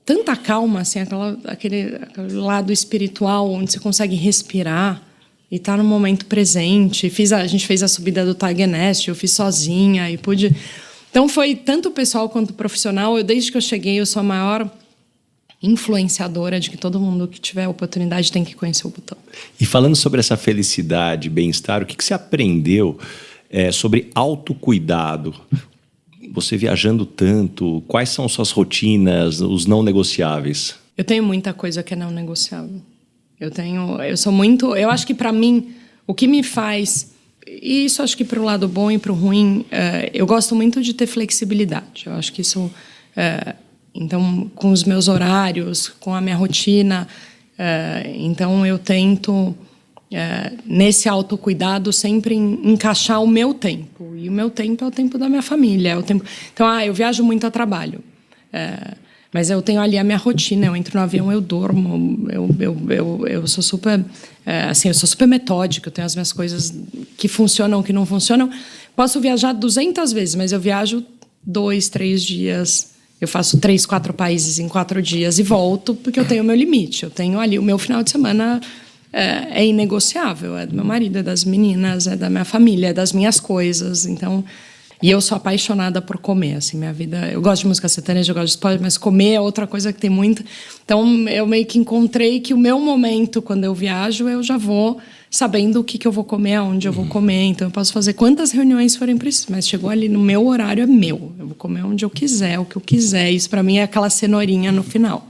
tanta calma, assim, aquele lado espiritual, onde você consegue respirar e estar no momento presente. A gente fez a subida do Tiger Nest, eu fiz sozinha e pude... Então, foi tanto pessoal quanto profissional. Desde que eu cheguei, eu sou a maior influenciadora de que todo mundo que tiver oportunidade tem que conhecer o Butão. E falando sobre essa felicidade, bem-estar, o que você aprendeu sobre autocuidado? Você viajando tanto, quais são suas rotinas, os não negociáveis? Eu tenho muita coisa que é não negociável. Eu acho que, para mim, o que me faz... E isso acho que para o lado bom e para o ruim, eu gosto muito de ter flexibilidade. Eu acho que isso, então, com os meus horários, com a minha rotina, então eu tento, nesse autocuidado, sempre encaixar o meu tempo. E o meu tempo é o tempo da minha família. Então, eu viajo muito a trabalho. Mas eu tenho ali a minha rotina, eu entro no avião, eu durmo, eu sou super, eu sou super metódica, eu tenho as minhas coisas que funcionam, que não funcionam. Posso viajar 200 vezes, mas eu viajo 2, 3 dias, eu faço 3, 4 países em 4 dias e volto, porque eu tenho o meu limite, eu tenho ali, o meu final de semana é inegociável, é do meu marido, é das meninas, é da minha família, é das minhas coisas, então... E eu sou apaixonada por comer, assim, minha vida... Eu gosto de música sertaneja, eu gosto de esporte, mas comer é outra coisa que tem muito. Então, eu meio que encontrei que o meu momento, quando eu viajo, eu já vou sabendo o que eu vou comer, aonde eu vou comer. Então, eu posso fazer quantas reuniões forem precisas, mas chegou ali no meu horário, é meu. Eu vou comer onde eu quiser, o que eu quiser. Isso, para mim, é aquela cenourinha no final.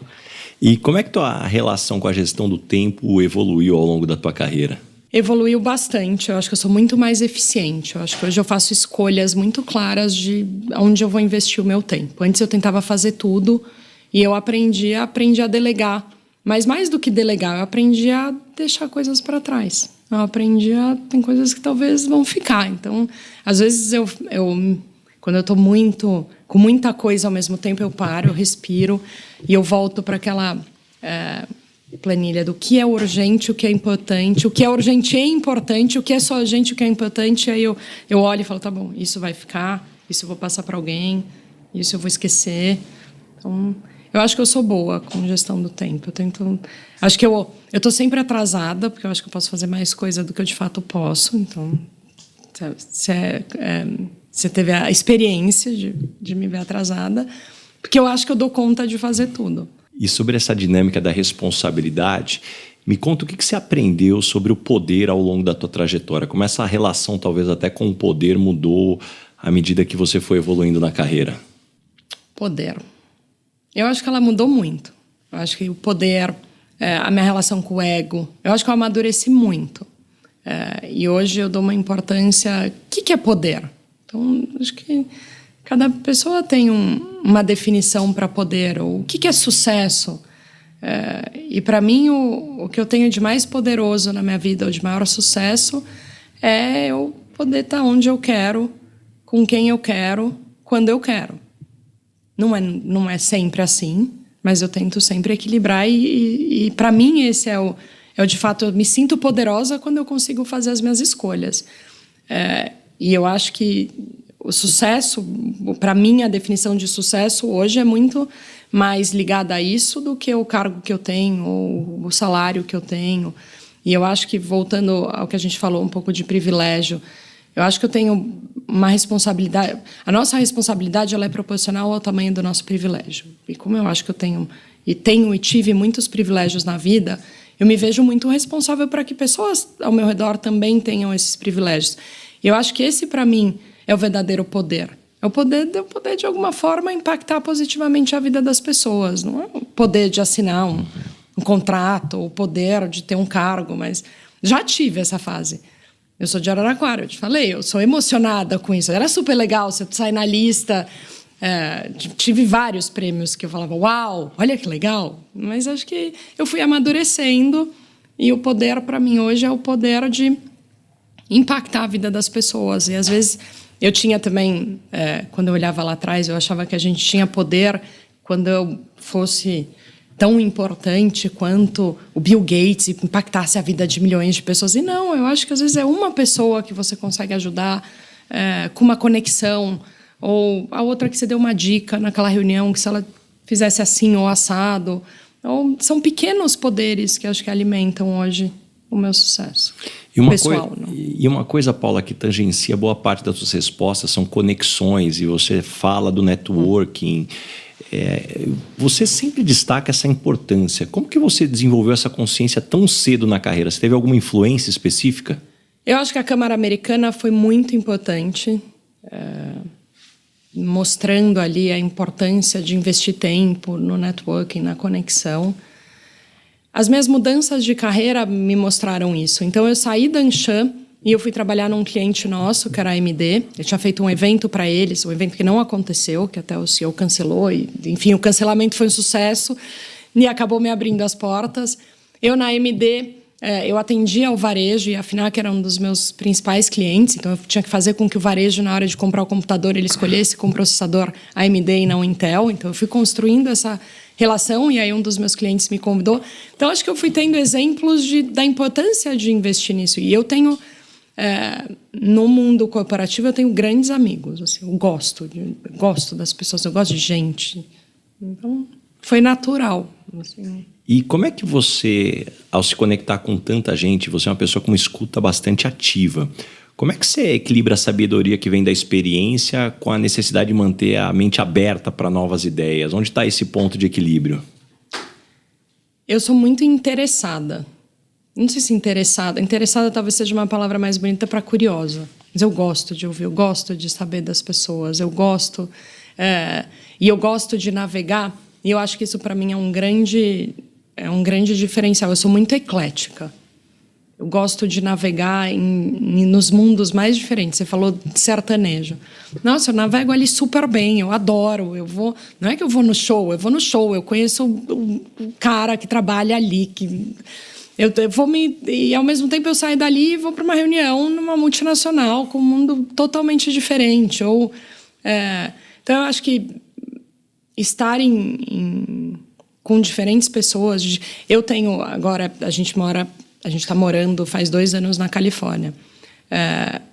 E como é que tua relação com a gestão do tempo evoluiu ao longo da tua carreira? Evoluiu bastante, eu acho que eu sou muito mais eficiente. Eu acho que hoje eu faço escolhas muito claras de onde eu vou investir o meu tempo. Antes eu tentava fazer tudo e eu aprendi a delegar. Mas mais do que delegar, eu aprendi a deixar coisas para trás. Tem coisas que talvez vão ficar. Então, às vezes, quando eu estou com muita coisa ao mesmo tempo, eu paro, eu respiro e eu volto para aquela... planilha do que é urgente, o que é importante, o que é urgente e importante, o que é só urgente, o que é importante. Aí eu olho e falo, tá bom, isso vai ficar, isso eu vou passar para alguém, isso eu vou esquecer. Então, eu acho que eu sou boa com gestão do tempo. Acho que eu tô sempre atrasada, porque eu acho que eu posso fazer mais coisa do que eu de fato posso. Então, você teve a experiência de me ver atrasada, porque eu acho que eu dou conta de fazer tudo. E sobre essa dinâmica da responsabilidade, me conta o que você aprendeu sobre o poder ao longo da tua trajetória. Como essa relação, talvez até com o poder, mudou à medida que você foi evoluindo na carreira? Poder. Eu acho que ela mudou muito. Eu acho que o poder, a minha relação com o ego, eu acho que eu amadureci muito. E hoje eu dou uma importância... O que é poder? Então, acho que cada pessoa tem uma definição para poder. Ou o que é sucesso? E para mim, o que eu tenho de mais poderoso na minha vida, ou de maior sucesso, é eu poder estar onde eu quero, com quem eu quero, quando eu quero. Não é sempre assim, mas eu tento sempre equilibrar e para mim esse é o de fato, eu me sinto poderosa quando eu consigo fazer as minhas escolhas. E eu acho que o sucesso, para mim a definição de sucesso hoje é muito mais ligada a isso do que o cargo que eu tenho, ou o salário que eu tenho. E eu acho que, voltando ao que a gente falou um pouco de privilégio, eu acho que eu tenho uma responsabilidade... A nossa responsabilidade ela é proporcional ao tamanho do nosso privilégio. E como eu acho que eu tenho e tive muitos privilégios na vida, eu me vejo muito responsável para que pessoas ao meu redor também tenham esses privilégios. E eu acho que esse, para mim, é o verdadeiro poder. É o poder de alguma forma, impactar positivamente a vida das pessoas. Não é o poder de assinar um contrato, o poder de ter um cargo, mas já tive essa fase. Eu sou de Araraquara, eu te falei, eu sou emocionada com isso. Era super legal, você sai na lista. Tive vários prêmios que eu falava, uau, olha que legal. Mas acho que eu fui amadurecendo e o poder, para mim, hoje é o poder de impactar a vida das pessoas. E, às vezes, eu tinha também, quando eu olhava lá atrás, eu achava que a gente tinha poder quando eu fosse tão importante quanto o Bill Gates impactasse a vida de milhões de pessoas. E não, eu acho que às vezes é uma pessoa que você consegue ajudar com uma conexão, ou a outra que você deu uma dica naquela reunião, que se ela fizesse assim ou assado. Ou, são pequenos poderes que acho que alimentam hoje o meu sucesso. E uma coisa, Paula, que tangencia boa parte das suas respostas são conexões, e você fala do networking. Você sempre destaca essa importância. Como que você desenvolveu essa consciência tão cedo na carreira? Você teve alguma influência específica? Eu acho que a Câmara Americana foi muito importante, mostrando ali a importância de investir tempo no networking, na conexão. As minhas mudanças de carreira me mostraram isso. Então, eu saí da Anshan e eu fui trabalhar num cliente nosso, que era a AMD. Eu tinha feito um evento para eles, um evento que não aconteceu, que até o CEO cancelou. E, enfim, o cancelamento foi um sucesso e acabou me abrindo as portas. Eu, na AMD, eu atendia ao varejo e a Finac era um dos meus principais clientes. Então, eu tinha que fazer com que o varejo, na hora de comprar o computador, ele escolhesse com o processador AMD e não Intel. Então, eu fui construindo essa relação e aí um dos meus clientes me convidou. Então, acho que eu fui tendo exemplos da importância de investir nisso. E eu tenho... no mundo corporativo eu tenho grandes amigos, assim, eu gosto das pessoas, eu gosto de gente, então foi natural, assim. E como é que você, ao se conectar com tanta gente, você é uma pessoa com uma escuta bastante ativa, como é que você equilibra a sabedoria que vem da experiência com a necessidade de manter a mente aberta para novas ideias? Onde está esse ponto de equilíbrio? Eu sou muito interessada. Não sei se interessada. Interessada talvez seja uma palavra mais bonita para curiosa. Mas eu gosto de ouvir, eu gosto de saber das pessoas, eu gosto... e eu gosto de navegar. E eu acho que isso, para mim, é um grande diferencial. Eu sou muito eclética. Eu gosto de navegar nos mundos mais diferentes. Você falou de sertanejo. Nossa, eu navego ali super bem, eu adoro. Não é que eu vou no show, eu conheço o cara que trabalha ali, que... E ao mesmo tempo eu saio dali e vou para uma reunião numa multinacional com um mundo totalmente diferente. Então eu acho que estar em com diferentes pessoas. Eu tenho, agora a gente está morando faz 2 anos na Califórnia.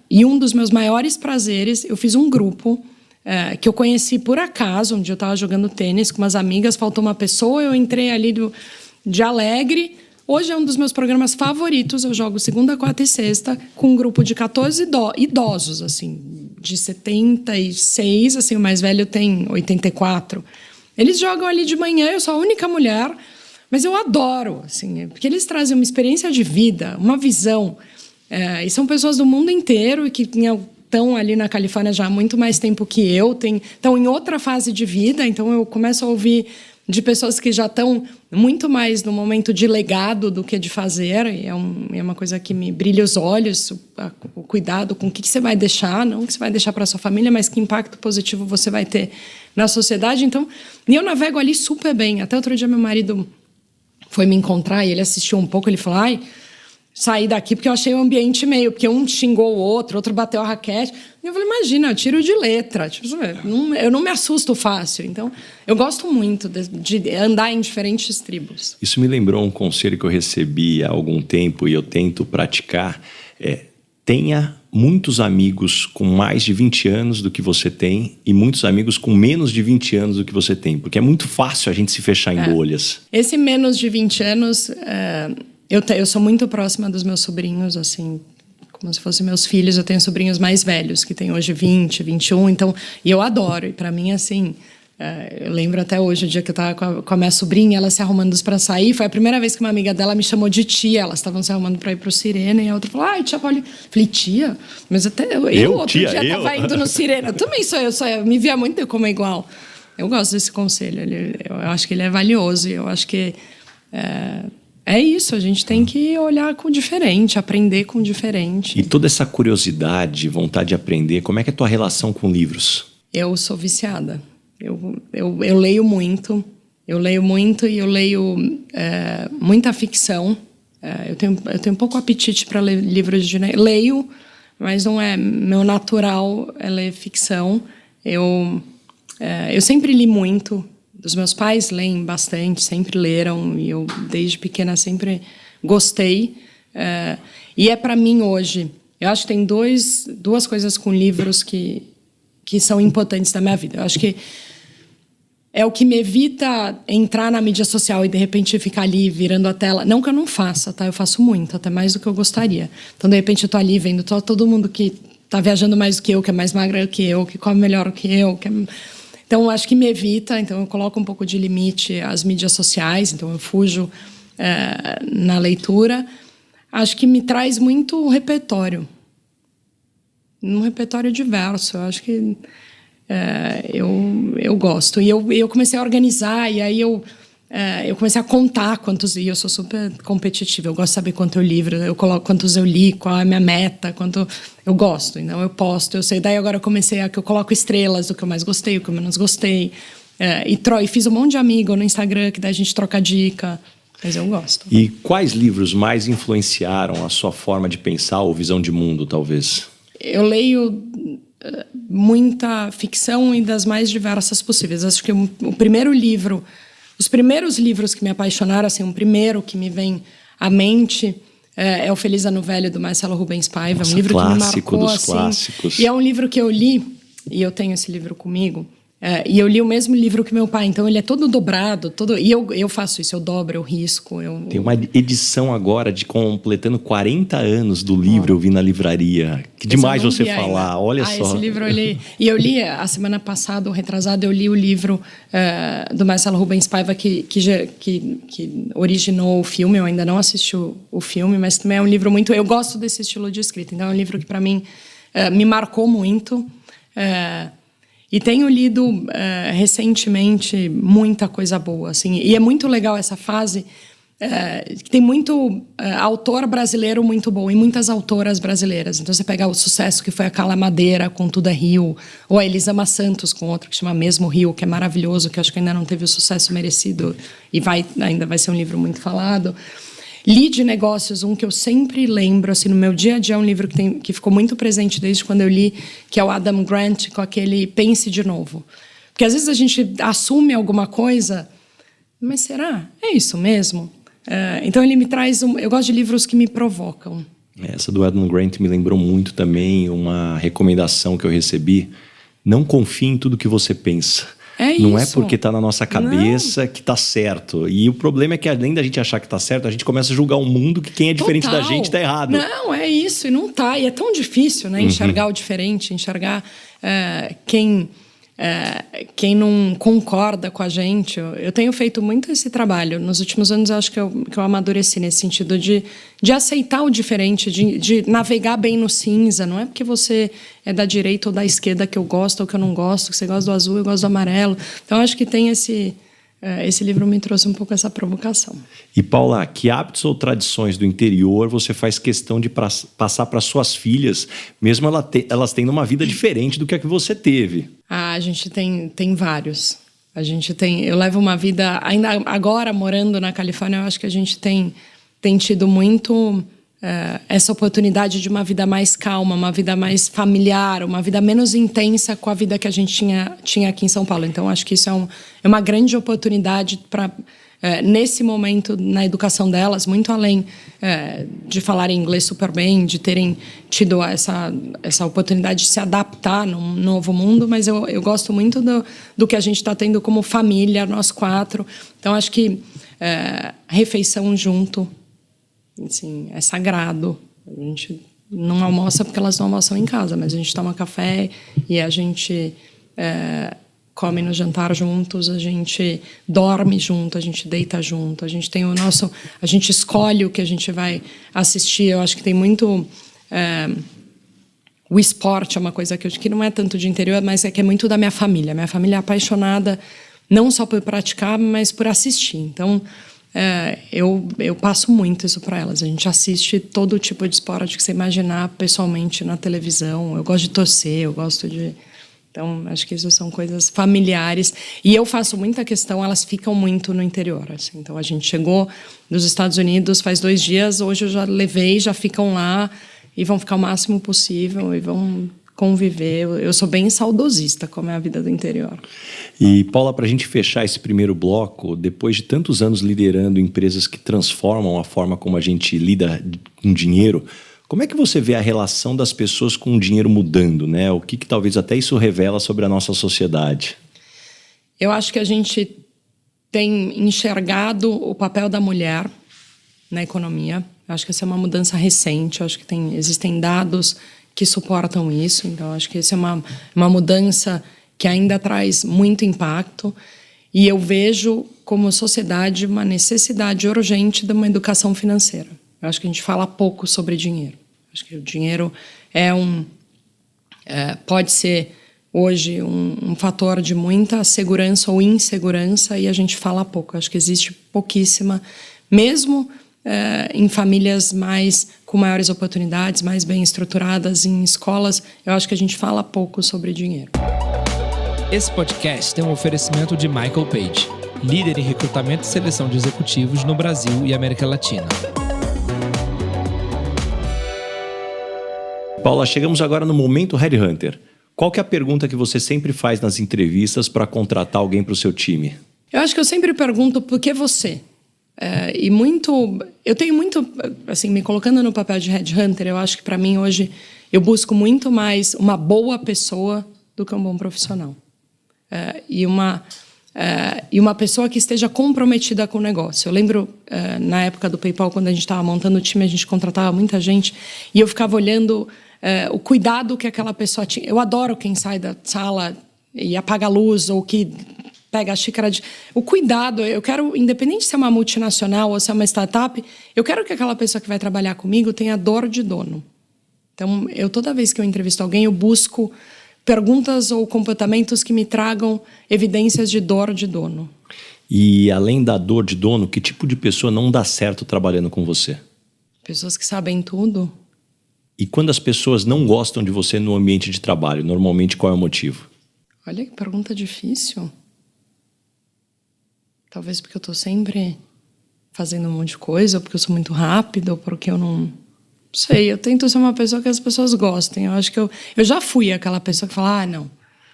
E um dos meus maiores prazeres, eu fiz um grupo que eu conheci por acaso, onde eu estava jogando tênis com umas amigas, faltou uma pessoa, eu entrei ali de alegre. Hoje é um dos meus programas favoritos, eu jogo segunda, quarta e sexta com um grupo de 14 idosos, assim, de 76, assim, o mais velho tem 84. Eles jogam ali de manhã, eu sou a única mulher, mas eu adoro, assim, porque eles trazem uma experiência de vida, uma visão, e são pessoas do mundo inteiro e que estão ali na Califórnia já há muito mais tempo que eu, estão em outra fase de vida, então eu começo a ouvir de pessoas que já estão muito mais no momento de legado do que de fazer. É uma coisa que me brilha os olhos, o cuidado com o que você vai deixar, não o que você vai deixar para sua família, mas que impacto positivo você vai ter na sociedade. Então, e eu navego ali super bem. Até outro dia meu marido foi me encontrar e ele assistiu um pouco, ele falou, saí daqui porque eu achei o ambiente meio... Porque um xingou o outro bateu a raquete. E eu falei, imagina, eu tiro de letra. Tipo, eu não me assusto fácil. Então, eu gosto muito de andar em diferentes tribos. Isso me lembrou um conselho que eu recebi há algum tempo e eu tento praticar. Tenha muitos amigos com mais de 20 anos do que você tem e muitos amigos com menos de 20 anos do que você tem. Porque é muito fácil a gente se fechar em bolhas. Esse menos de 20 anos... Eu sou muito próxima dos meus sobrinhos, assim, como se fossem meus filhos. Eu tenho sobrinhos mais velhos, que têm hoje 20, 21, então... E eu adoro, e para mim, assim... eu lembro até hoje, o dia que eu estava com a minha sobrinha, ela se arrumando para sair, foi a primeira vez que uma amiga dela me chamou de tia. Elas estavam se arrumando para ir pro Sirene, e a outra falou, tia Pauli... Falei, tia? Mas até eu outro tia, dia estava indo no Sirene. Eu também eu me via muito como igual. Eu gosto desse conselho, eu acho que ele é valioso, e eu acho que... É isso, a gente tem que olhar com diferente, aprender com diferente. E toda essa curiosidade, vontade de aprender, como é que é a tua relação com livros? Eu sou viciada. Eu leio muito e eu leio muita ficção. Eu tenho pouco apetite para ler livros de... Leio, mas não é meu natural ler ficção. Eu sempre li muito. Os meus pais leem bastante, sempre leram, e eu, desde pequena, sempre gostei. E para mim, hoje, eu acho que tem duas coisas com livros que são importantes na minha vida. Eu acho que é o que me evita entrar na mídia social e, de repente, ficar ali virando a tela. Não que eu não faça, tá? Eu faço muito, até mais do que eu gostaria. Então, de repente, eu tô ali vendo todo mundo que tá viajando mais do que eu, que é mais magra do que eu, que come melhor do que eu, Então, acho que me evita. Então, eu coloco um pouco de limite às mídias sociais. Então, eu fujo na leitura. Acho que me traz muito repertório. Um repertório diverso. Eu acho que eu gosto. E eu comecei a organizar. E aí, eu comecei a contar quantos... E eu sou super competitiva. Eu gosto de saber quanto eu livro. Eu coloco quantos eu li, qual é a minha meta, quanto... Eu gosto, então eu posto, eu sei. Daí agora eu comecei que eu coloco estrelas do que eu mais gostei, o que eu menos gostei. E fiz um monte de amigo no Instagram, que daí a gente troca dica. Mas eu gosto. E quais livros mais influenciaram a sua forma de pensar ou visão de mundo, talvez? Eu leio muita ficção e das mais diversas possíveis. Acho que o primeiro livro... Os primeiros livros que me apaixonaram, assim, o primeiro que me vem à mente é O Feliz Ano Velho, do Marcelo Rubens Paiva. Nossa, É um livro clássico que me marcou, dos assim. clássicos. E é um livro que eu li, e eu tenho esse livro comigo, e eu li o mesmo livro que meu pai, então ele é todo dobrado, e eu faço isso, eu dobro, eu risco. Tem uma edição agora completando 40 anos do livro, eu vi na livraria. Que demais você falar, olha só. Esse livro eu li. E eu li a semana passada, ou retrasada, eu li o livro do Marcelo Rubens Paiva, que originou o filme. Eu ainda não assisti o filme, mas também é um livro muito... Eu gosto desse estilo de escrita, então é um livro que, para mim, me marcou muito. E tenho lido recentemente muita coisa boa, assim, e é muito legal essa fase que tem muito autor brasileiro muito bom e muitas autoras brasileiras. Então você pega o sucesso que foi a Carla Madeira com Tudo é Rio, ou a Elisama Santos com outro que chama Mesmo Rio, que é maravilhoso, que eu acho que ainda não teve o sucesso merecido e ainda vai ser um livro muito falado. Li de negócios, um que eu sempre lembro, assim, no meu dia a dia, é um livro que ficou muito presente desde quando eu li, que é o Adam Grant, com aquele Pense de Novo. Porque às vezes a gente assume alguma coisa Mas será? É isso mesmo? Então ele me traz... Eu gosto de livros que me provocam. Essa do Adam Grant me lembrou muito também uma recomendação que eu recebi. Não confie em tudo que você pensa. Não é porque está na nossa cabeça que está certo. E o problema é que além da gente achar que está certo, a gente começa a julgar o mundo que quem é diferente da gente está errado. Não, é isso. E não tá. E é tão difícil, né? Enxergar o diferente, enxergar quem não concorda com a gente. Eu tenho feito muito esse trabalho. Nos últimos anos, eu acho que eu amadureci nesse sentido de aceitar o diferente, de navegar bem no cinza. Não é porque você é da direita ou da esquerda que eu gosto ou que eu não gosto, que você gosta do azul, eu gosto do amarelo. Então, eu acho que tem esse livro me trouxe um pouco essa provocação. E, Paula, que hábitos ou tradições do interior você faz questão de passar para suas filhas, mesmo elas tendo uma vida diferente do que a que você teve? A gente tem vários. Eu levo uma vida... Ainda agora, morando na Califórnia, eu acho que a gente tem tido muito essa oportunidade de uma vida mais calma, uma vida mais familiar, uma vida menos intensa com a vida que a gente tinha aqui em São Paulo. Então, acho que isso é uma grande oportunidade para... nesse momento, na educação delas, muito além de falarem inglês super bem, de terem tido essa oportunidade de se adaptar num novo mundo, mas eu gosto muito do que a gente está tendo como família, nós 4. Então, acho que refeição junto, assim, é sagrado. A gente não almoça porque elas não almoçam em casa, mas a gente toma café e a gente... come no jantar juntos, a gente dorme junto, a gente deita junto, a gente escolhe o que a gente vai assistir. Eu acho que tem muito... o esporte é uma coisa que não é tanto de interior, mas que é muito da minha família. Minha família é apaixonada não só por praticar, mas por assistir. Então, eu passo muito isso para elas. A gente assiste todo tipo de esporte que você imaginar pessoalmente na televisão. Eu gosto de torcer, eu gosto de... Então, acho que isso são coisas familiares. E eu faço muita questão, elas ficam muito no interior. Assim. Então, a gente chegou dos Estados Unidos faz 2 dias, hoje eu já levei, já ficam lá e vão ficar o máximo possível e vão conviver. Eu sou bem saudosista, como é a vida do interior. E, Paula, para a gente fechar esse primeiro bloco, depois de tantos anos liderando empresas que transformam a forma como a gente lida com dinheiro, como é que você vê a relação das pessoas com o dinheiro mudando, né? O que talvez até isso revela sobre a nossa sociedade? Eu acho que a gente tem enxergado o papel da mulher na economia. Eu acho que essa é uma mudança recente. Eu acho que existem dados que suportam isso. Então, eu acho que essa é uma mudança que ainda traz muito impacto. E eu vejo, como sociedade, uma necessidade urgente de uma educação financeira. Eu acho que a gente fala pouco sobre dinheiro. Eu acho que o dinheiro pode ser, hoje, um fator de muita segurança ou insegurança e a gente fala pouco. Eu acho que existe pouquíssima, mesmo em famílias com maiores oportunidades, mais bem estruturadas, em escolas, eu acho que a gente fala pouco sobre dinheiro. Esse podcast tem um oferecimento de Michael Page, líder em recrutamento e seleção de executivos no Brasil e América Latina. Paula, chegamos agora no momento Headhunter. Qual que é a pergunta que você sempre faz nas entrevistas para contratar alguém para o seu time? Eu acho que eu sempre pergunto por que você? Eu tenho muito, assim, me colocando no papel de Headhunter, eu acho que para mim hoje eu busco muito mais uma boa pessoa do que um bom profissional. E uma pessoa que esteja comprometida com o negócio. Eu lembro, na época do PayPal, quando a gente estava montando o time, a gente contratava muita gente e eu ficava olhando o cuidado que aquela pessoa tinha. Eu adoro quem sai da sala e apaga a luz ou que pega a xícara de... O cuidado, eu quero, independente se é uma multinacional ou se é uma startup, eu quero que aquela pessoa que vai trabalhar comigo tenha dor de dono. Então, toda vez que eu entrevisto alguém, eu busco perguntas ou comportamentos que me tragam evidências de dor de dono. E, além da dor de dono, que tipo de pessoa não dá certo trabalhando com você? Pessoas que sabem tudo. E quando as pessoas não gostam de você no ambiente de trabalho, normalmente qual é o motivo? Olha que pergunta difícil. Talvez porque eu estou sempre fazendo um monte de coisa, ou porque eu sou muito rápida, ou porque eu não sei. Eu tento ser uma pessoa que as pessoas gostem. Eu acho que eu já fui aquela pessoa que fala, não,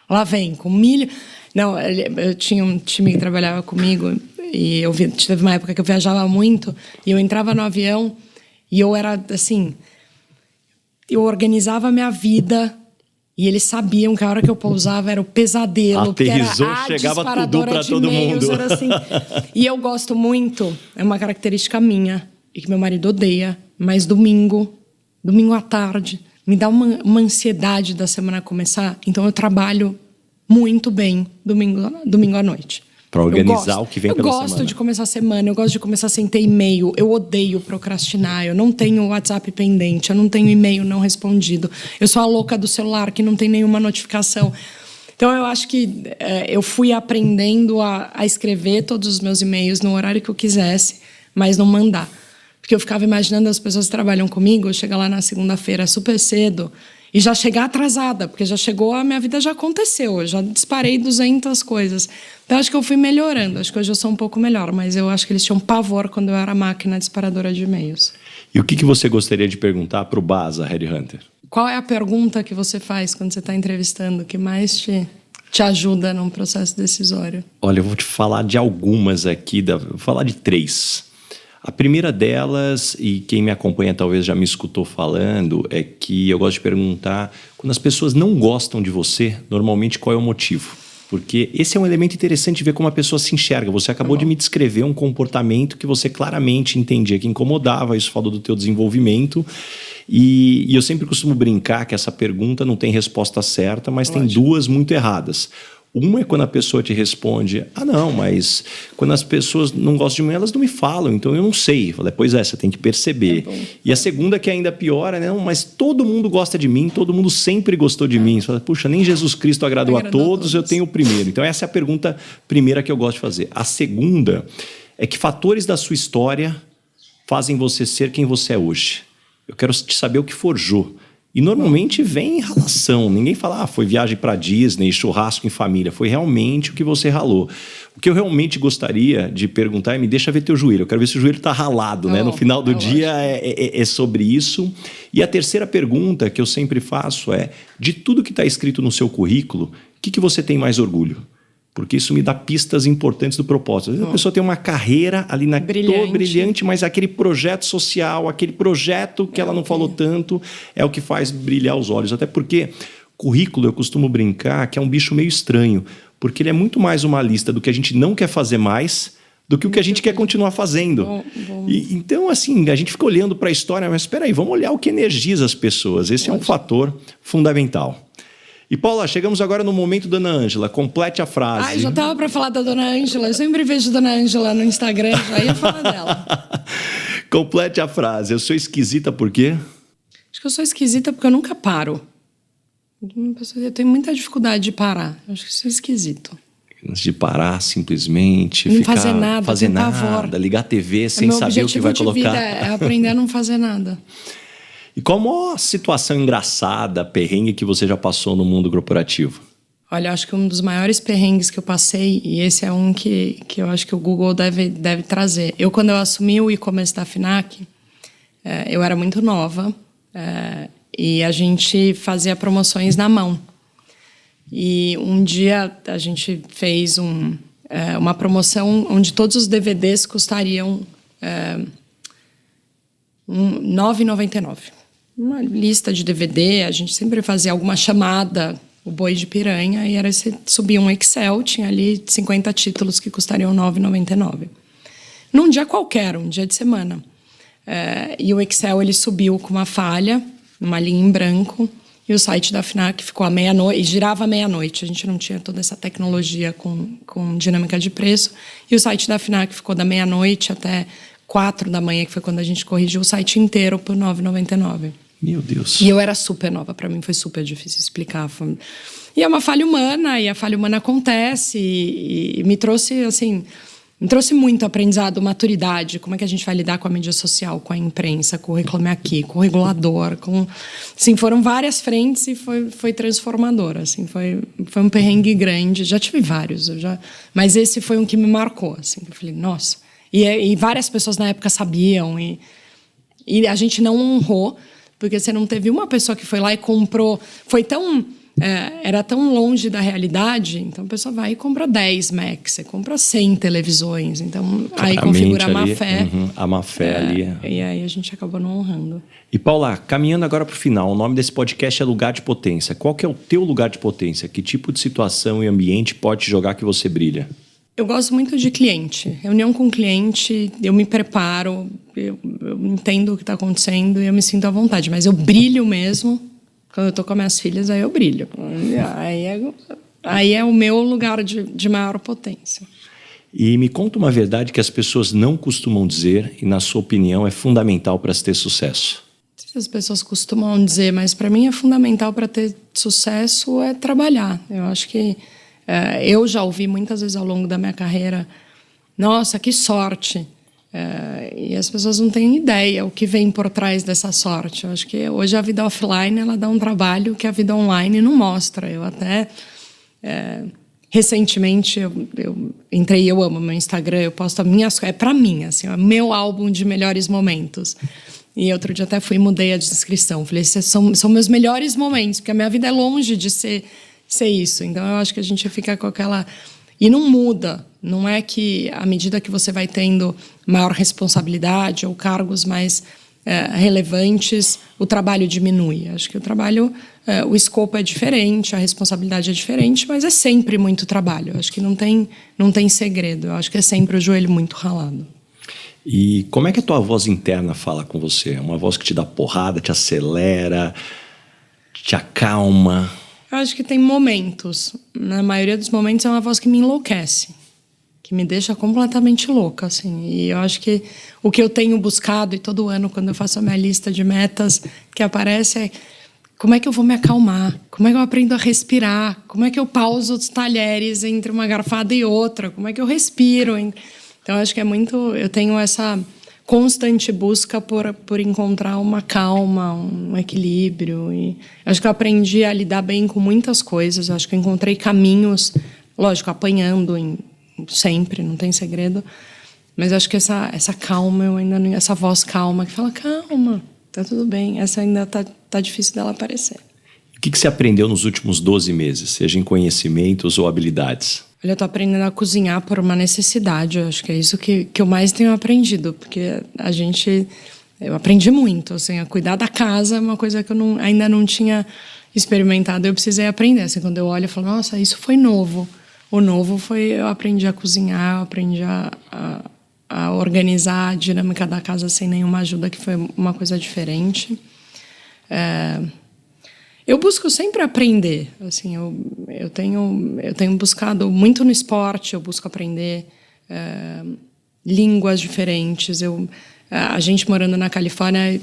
lá vem, com milho. Não, eu tinha um time que trabalhava comigo, teve uma época que eu viajava muito e eu entrava no avião e eu era assim, eu organizava a minha vida e eles sabiam que a hora que eu pousava era o pesadelo. Aterrizou, chegava tudo para todo mundo. Era assim. E eu gosto muito, é uma característica minha e que meu marido odeia, mas domingo à tarde, me dá uma ansiedade da semana começar, então eu trabalho muito bem domingo à noite. Para organizar o que vem pela semana. Eu gosto de começar a semana, eu gosto de começar sem ter e-mail, eu odeio procrastinar, eu não tenho WhatsApp pendente, eu não tenho e-mail não respondido, eu sou a louca do celular que não tem nenhuma notificação. Então eu acho que eu fui aprendendo a escrever todos os meus e-mails no horário que eu quisesse, mas não mandar. Porque eu ficava imaginando as pessoas que trabalham comigo, eu chegar lá na segunda-feira super cedo e já chegar atrasada, porque já chegou, a minha vida já aconteceu, eu já disparei 200 coisas. Então, acho que eu fui melhorando, acho que hoje eu sou um pouco melhor, mas eu acho que eles tinham pavor quando eu era máquina disparadora de e-mails. E o que você gostaria de perguntar para o Baza, Headhunter? Qual é a pergunta que você faz quando você está entrevistando, que mais te ajuda num processo decisório? Olha, eu vou te falar de algumas aqui, vou falar de 3. A primeira delas, e quem me acompanha talvez já me escutou falando, é que eu gosto de perguntar, quando as pessoas não gostam de você, normalmente qual é o motivo? Porque esse é um elemento interessante de ver como a pessoa se enxerga. Você acabou de me descrever um comportamento que você claramente entendia que incomodava, isso falou do teu desenvolvimento. E eu sempre costumo brincar que essa pergunta não tem resposta certa, mas tem 2 muito erradas. Uma é quando a pessoa te responde, não, mas quando as pessoas não gostam de mim, elas não me falam, então eu não sei. Eu falei, pois é, você tem que perceber. E a segunda, que ainda piora, né? Não, mas todo mundo gosta de mim, todo mundo sempre gostou de mim. Você fala, puxa, nem Jesus Cristo agradou a todos, eu tenho o primeiro. Então essa é a pergunta primeira que eu gosto de fazer. A segunda é que fatores da sua história fazem você ser quem você é hoje. Eu quero te saber o que forjou. E normalmente vem ralação. Ninguém fala, foi viagem para Disney, churrasco em família. Foi realmente o que você ralou. O que eu realmente gostaria de perguntar é, me deixa ver teu joelho. Eu quero ver se o joelho está ralado, né? No final do dia é sobre isso. E a terceira pergunta que eu sempre faço é, de tudo que está escrito no seu currículo, o que você tem mais orgulho? Porque isso me dá pistas importantes do propósito. Às vezes a pessoa tem uma carreira ali brilhante, mas aquele projeto social, aquele projeto que ela não falou tanto, é o que faz brilhar os olhos. Até porque currículo, eu costumo brincar, que é um bicho meio estranho, porque ele é muito mais uma lista do que a gente não quer fazer mais do que o que a gente quer continuar fazendo. Então, assim, a gente fica olhando para a história, mas espera aí, vamos olhar o que energiza as pessoas. Esse é um fator fundamental. E, Paula, chegamos agora no momento Dona Ângela. Complete a frase. Já estava para falar da Dona Ângela. Eu sempre vejo Dona Ângela no Instagram, já ia falar dela. Complete a frase. Eu sou esquisita por quê? Acho que eu sou esquisita porque eu nunca paro. Eu tenho muita dificuldade de parar. Eu acho que eu sou esquisito. De parar simplesmente, não ficar, fazer nada, ligar a TV sem saber o que vai colocar. Meu objetivo de vida é aprender a não fazer nada. E qual a maior situação engraçada, perrengue que você já passou no mundo corporativo? Olha, eu acho que um dos maiores perrengues que eu passei, e esse é um que eu acho que o Google deve trazer. Quando eu assumi o e-commerce da FNAC, eu era muito nova e a gente fazia promoções na mão. E um dia a gente fez uma promoção onde todos os DVDs custariam R$ 9,99. Uma lista de DVD, a gente sempre fazia alguma chamada, o Boi de Piranha, e era você subia um Excel, tinha ali 50 títulos que custariam R$ 9,99. Num dia qualquer, um dia de semana. E o Excel ele subiu com uma falha, uma linha em branco, e o site da FNAC ficou à meia-noite, e girava à meia-noite. A gente não tinha toda essa tecnologia com dinâmica de preço. E o site da FNAC ficou da meia-noite até 4 da manhã, que foi quando a gente corrigiu o site inteiro por R$ 9,99. Meu Deus. E eu era super nova, para mim foi super difícil explicar. E é uma falha humana, e a falha humana acontece, e me trouxe, assim, muito aprendizado, maturidade, como é que a gente vai lidar com a mídia social, com a imprensa, com o Reclame Aqui, com o regulador, assim, foram várias frentes e foi transformador, assim, foi um perrengue grande, já tive vários, mas esse foi um que me marcou, assim, eu falei, nossa, e várias pessoas na época sabiam, e a gente não honrou, porque você não teve uma pessoa que foi lá e comprou, foi tão era tão longe da realidade, então a pessoa vai e compra 10 Macs, você compra 100 televisões, então aí configura a má fé. A má fé ali. E aí a gente acabou não honrando. E Paula, caminhando agora para o final, o nome desse podcast é Lugar de Potência. Qual que é o teu lugar de potência? Que tipo de situação e ambiente pode te jogar que você brilha? Eu gosto muito de cliente. Reunião com cliente, eu me preparo, eu entendo o que está acontecendo e eu me sinto à vontade. Mas eu brilho mesmo. Quando eu estou com as minhas filhas, aí eu brilho. Aí é o meu lugar de maior potência. E me conta uma verdade que as pessoas não costumam dizer e, na sua opinião, é fundamental para se ter sucesso. As pessoas costumam dizer, mas para mim é fundamental para ter sucesso é trabalhar. Eu acho que eu já ouvi muitas vezes ao longo da minha carreira, nossa, que sorte. E as pessoas não têm ideia o que vem por trás dessa sorte. Eu acho que hoje a vida offline ela dá um trabalho que a vida online não mostra. Eu até recentemente eu entrei, eu amo meu Instagram, eu posto para mim, assim, é meu álbum de melhores momentos. E outro dia até fui e mudei a descrição. Falei, esses são meus melhores momentos, porque a minha vida é longe de ser isso. Então, eu acho que a gente fica com aquela... E não muda. Não é que, à medida que você vai tendo maior responsabilidade ou cargos mais relevantes, o trabalho diminui. Acho que o trabalho, o escopo é diferente, a responsabilidade é diferente, mas é sempre muito trabalho. Acho que não tem segredo. Eu acho que é sempre o joelho muito ralado. E como é que a tua voz interna fala com você? É uma voz que te dá porrada, te acelera, te acalma? Eu acho que tem momentos. Na maioria dos momentos é uma voz que me enlouquece, que me deixa completamente louca, assim. E eu acho que o que eu tenho buscado, e todo ano quando eu faço a minha lista de metas que aparece, é como é que eu vou me acalmar? Como é que eu aprendo a respirar? Como é que eu pauso os talheres entre uma garfada e outra? Como é que eu respiro? Então, eu acho que é muito... Eu tenho essa constante busca por encontrar uma calma, um equilíbrio. E acho que eu aprendi a lidar bem com muitas coisas. Acho que eu encontrei caminhos, lógico, apanhando sempre, não tem segredo. Mas acho que essa calma, eu ainda não... Essa voz calma que fala, calma, tá tudo bem. Essa ainda tá difícil dela aparecer. O que você aprendeu nos últimos 12 meses, seja em conhecimentos ou habilidades? Olha, eu tô aprendendo a cozinhar por uma necessidade. Eu acho que é isso que eu mais tenho aprendido. Porque eu aprendi muito, assim, a cuidar da casa é uma coisa que eu ainda não tinha experimentado. Eu precisei aprender. Assim, quando eu olho, eu falo, nossa, isso foi novo. O novo foi, eu aprendi a cozinhar, eu aprendi a organizar a dinâmica da casa sem nenhuma ajuda, que foi uma coisa diferente. Eu busco sempre aprender, assim, eu tenho buscado muito no esporte, eu busco aprender línguas diferentes. A gente morando na Califórnia,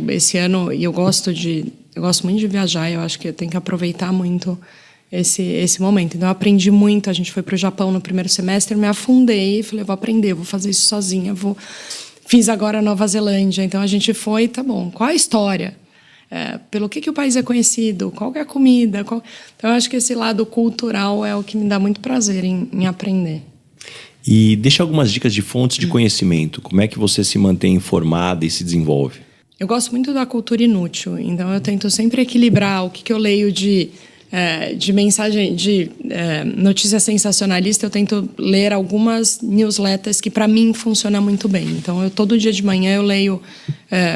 esse ano, eu gosto muito de viajar, eu acho que eu tenho que aproveitar muito esse momento. Então, eu aprendi muito, a gente foi para o Japão no primeiro semestre, me afundei, falei, vou aprender, vou fazer isso sozinha, fiz agora a Nova Zelândia, então a gente foi, tá bom, qual a história? Pelo que o país é conhecido, qual que é a comida. Então, eu acho que esse lado cultural é o que me dá muito prazer em aprender. E deixa algumas dicas de fontes de conhecimento. Como é que você se mantém informada e se desenvolve? Eu gosto muito da cultura inútil, então eu tento sempre equilibrar o que eu leio de mensagem, de notícia sensacionalista. Eu tento ler algumas newsletters que para mim funcionam muito bem. Então, todo dia de manhã eu leio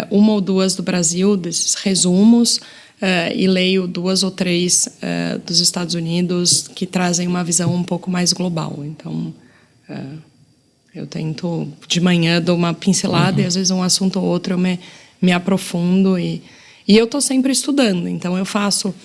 uma ou duas do Brasil, desses resumos, e leio 2 ou 3 dos Estados Unidos, que trazem uma visão um pouco mais global. Então, eu tento, de manhã, dou uma pincelada, e às vezes um assunto ou outro eu me aprofundo. E eu estou sempre estudando, então eu faço...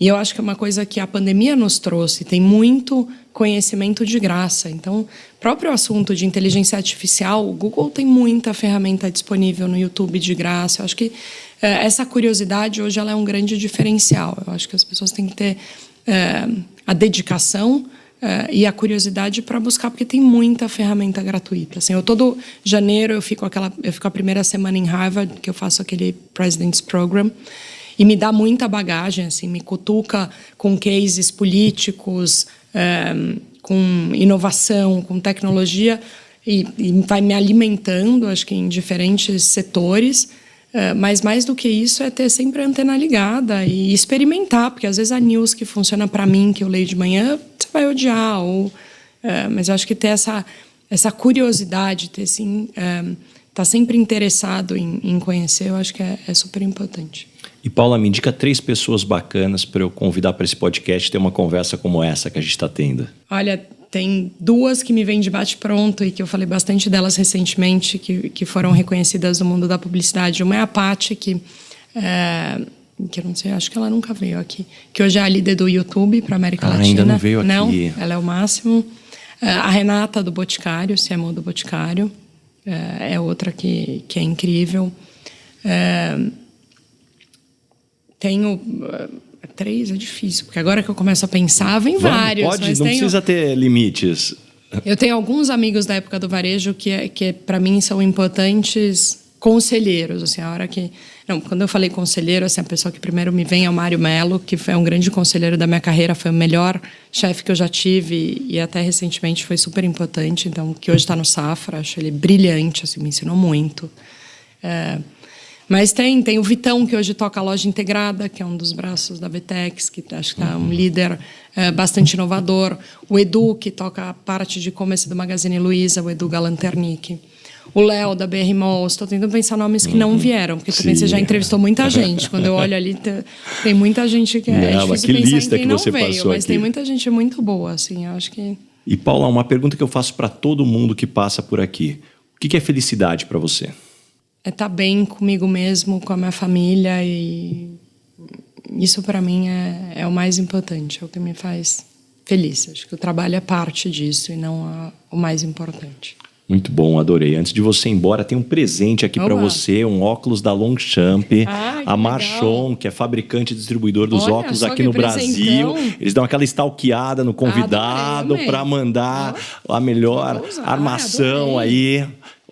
E eu acho que é uma coisa que a pandemia nos trouxe. Tem muito conhecimento de graça. Então, próprio assunto de inteligência artificial, o Google tem muita ferramenta disponível no YouTube de graça. Eu acho que essa curiosidade hoje ela é um grande diferencial. Eu acho que as pessoas têm que ter a dedicação e a curiosidade para buscar, porque tem muita ferramenta gratuita. Assim, todo janeiro eu fico a primeira semana em Harvard, que eu faço aquele President's Program. E me dá muita bagagem, assim, me cutuca com cases políticos, com inovação, com tecnologia, e vai me alimentando, acho que em diferentes setores. Mas mais do que isso é ter sempre a antena ligada e experimentar, porque às vezes a news que funciona para mim, que eu leio de manhã, você vai odiar. Mas eu acho que ter essa curiosidade, ter assim, tá sempre interessado em conhecer, eu acho que é super importante. E Paula, me indica 3 pessoas bacanas para eu convidar para esse podcast ter uma conversa como essa que a gente está tendo. Olha, tem 2 que me vêm de bate-pronto e que eu falei bastante delas recentemente, que foram reconhecidas no mundo da publicidade. Uma é a Paty, que eu não sei, acho que ela nunca veio aqui, que hoje é a líder do YouTube para América Latina. Ainda não veio aqui. Não, ela é o máximo. A Renata do Boticário, CMO do Boticário, é outra que é incrível. Tenho 3, é difícil, porque agora que eu começo a pensar, vem vários. Mas não precisa ter limites. Eu tenho alguns amigos da época do varejo que para mim são importantes conselheiros, assim, a hora que... Não, quando eu falei conselheiro, assim, a pessoa que primeiro me vem é o Mário Mello, que foi um grande conselheiro da minha carreira, foi o melhor chefe que eu já tive e até recentemente foi super importante, então, que hoje está no Safra, acho ele brilhante, assim, me ensinou muito. Mas tem o Vitão, que hoje toca a Loja Integrada, que é um dos braços da Vtex, que acho que está um líder bastante inovador. O Edu, que toca a parte de e-commerce do Magazine Luiza, o Edu Galanternick. O Léo, da BR Malls. Estou tentando pensar nomes que não vieram, porque também você já entrevistou muita gente. Quando eu olho ali, tem muita gente que é difícil que pensar lista em quem que você não veio. passou Mas aqui. tem muita gente muito boa, assim, eu acho que... E Paula, uma pergunta que eu faço para todo mundo que passa por aqui. O que é felicidade para você? É estar bem comigo mesmo, com a minha família, e isso para mim é o mais importante, é o que me faz feliz. Acho que o trabalho é parte disso e não o mais importante. Muito bom, adorei. Antes de você ir embora, tem um presente aqui para você, um óculos da Longchamp, a Marchon, que é fabricante e distribuidor dos óculos aqui no Brasil. Eles dão aquela stalkeada no convidado para mandar a melhor armação aí.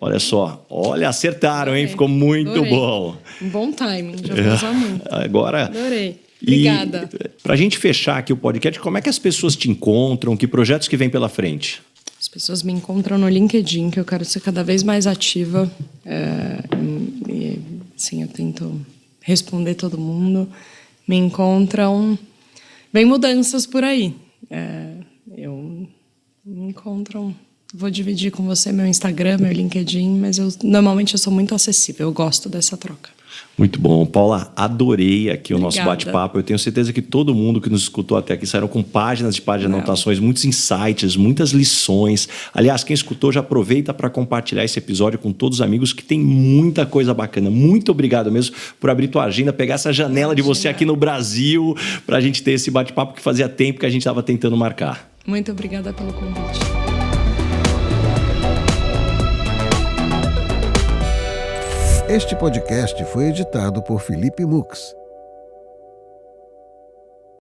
Olha só, acertaram, hein? Ficou muito bom. Um bom timing, já vou usar muito. Agora... Adorei. Obrigada. Para a gente fechar aqui o podcast, como é que as pessoas te encontram? Que projetos que vêm pela frente? As pessoas me encontram no LinkedIn, que eu quero ser cada vez mais ativa. Sim, eu tento responder todo mundo. Me encontram... Vem mudanças por aí. Me encontram... Vou dividir com você meu Instagram, meu LinkedIn, mas normalmente eu sou muito acessível, eu gosto dessa troca. Muito bom. Paula, adorei aqui o nosso bate-papo. Eu tenho certeza que todo mundo que nos escutou até aqui saíram com páginas de anotações, muitos insights, muitas lições. Aliás, quem escutou já aproveita para compartilhar esse episódio com todos os amigos, que tem muita coisa bacana. Muito obrigado mesmo por abrir tua agenda, pegar essa janela de você aqui no Brasil, para a gente ter esse bate-papo que fazia tempo que a gente estava tentando marcar. Muito obrigada pelo convite. Este podcast foi editado por Felipe Mux.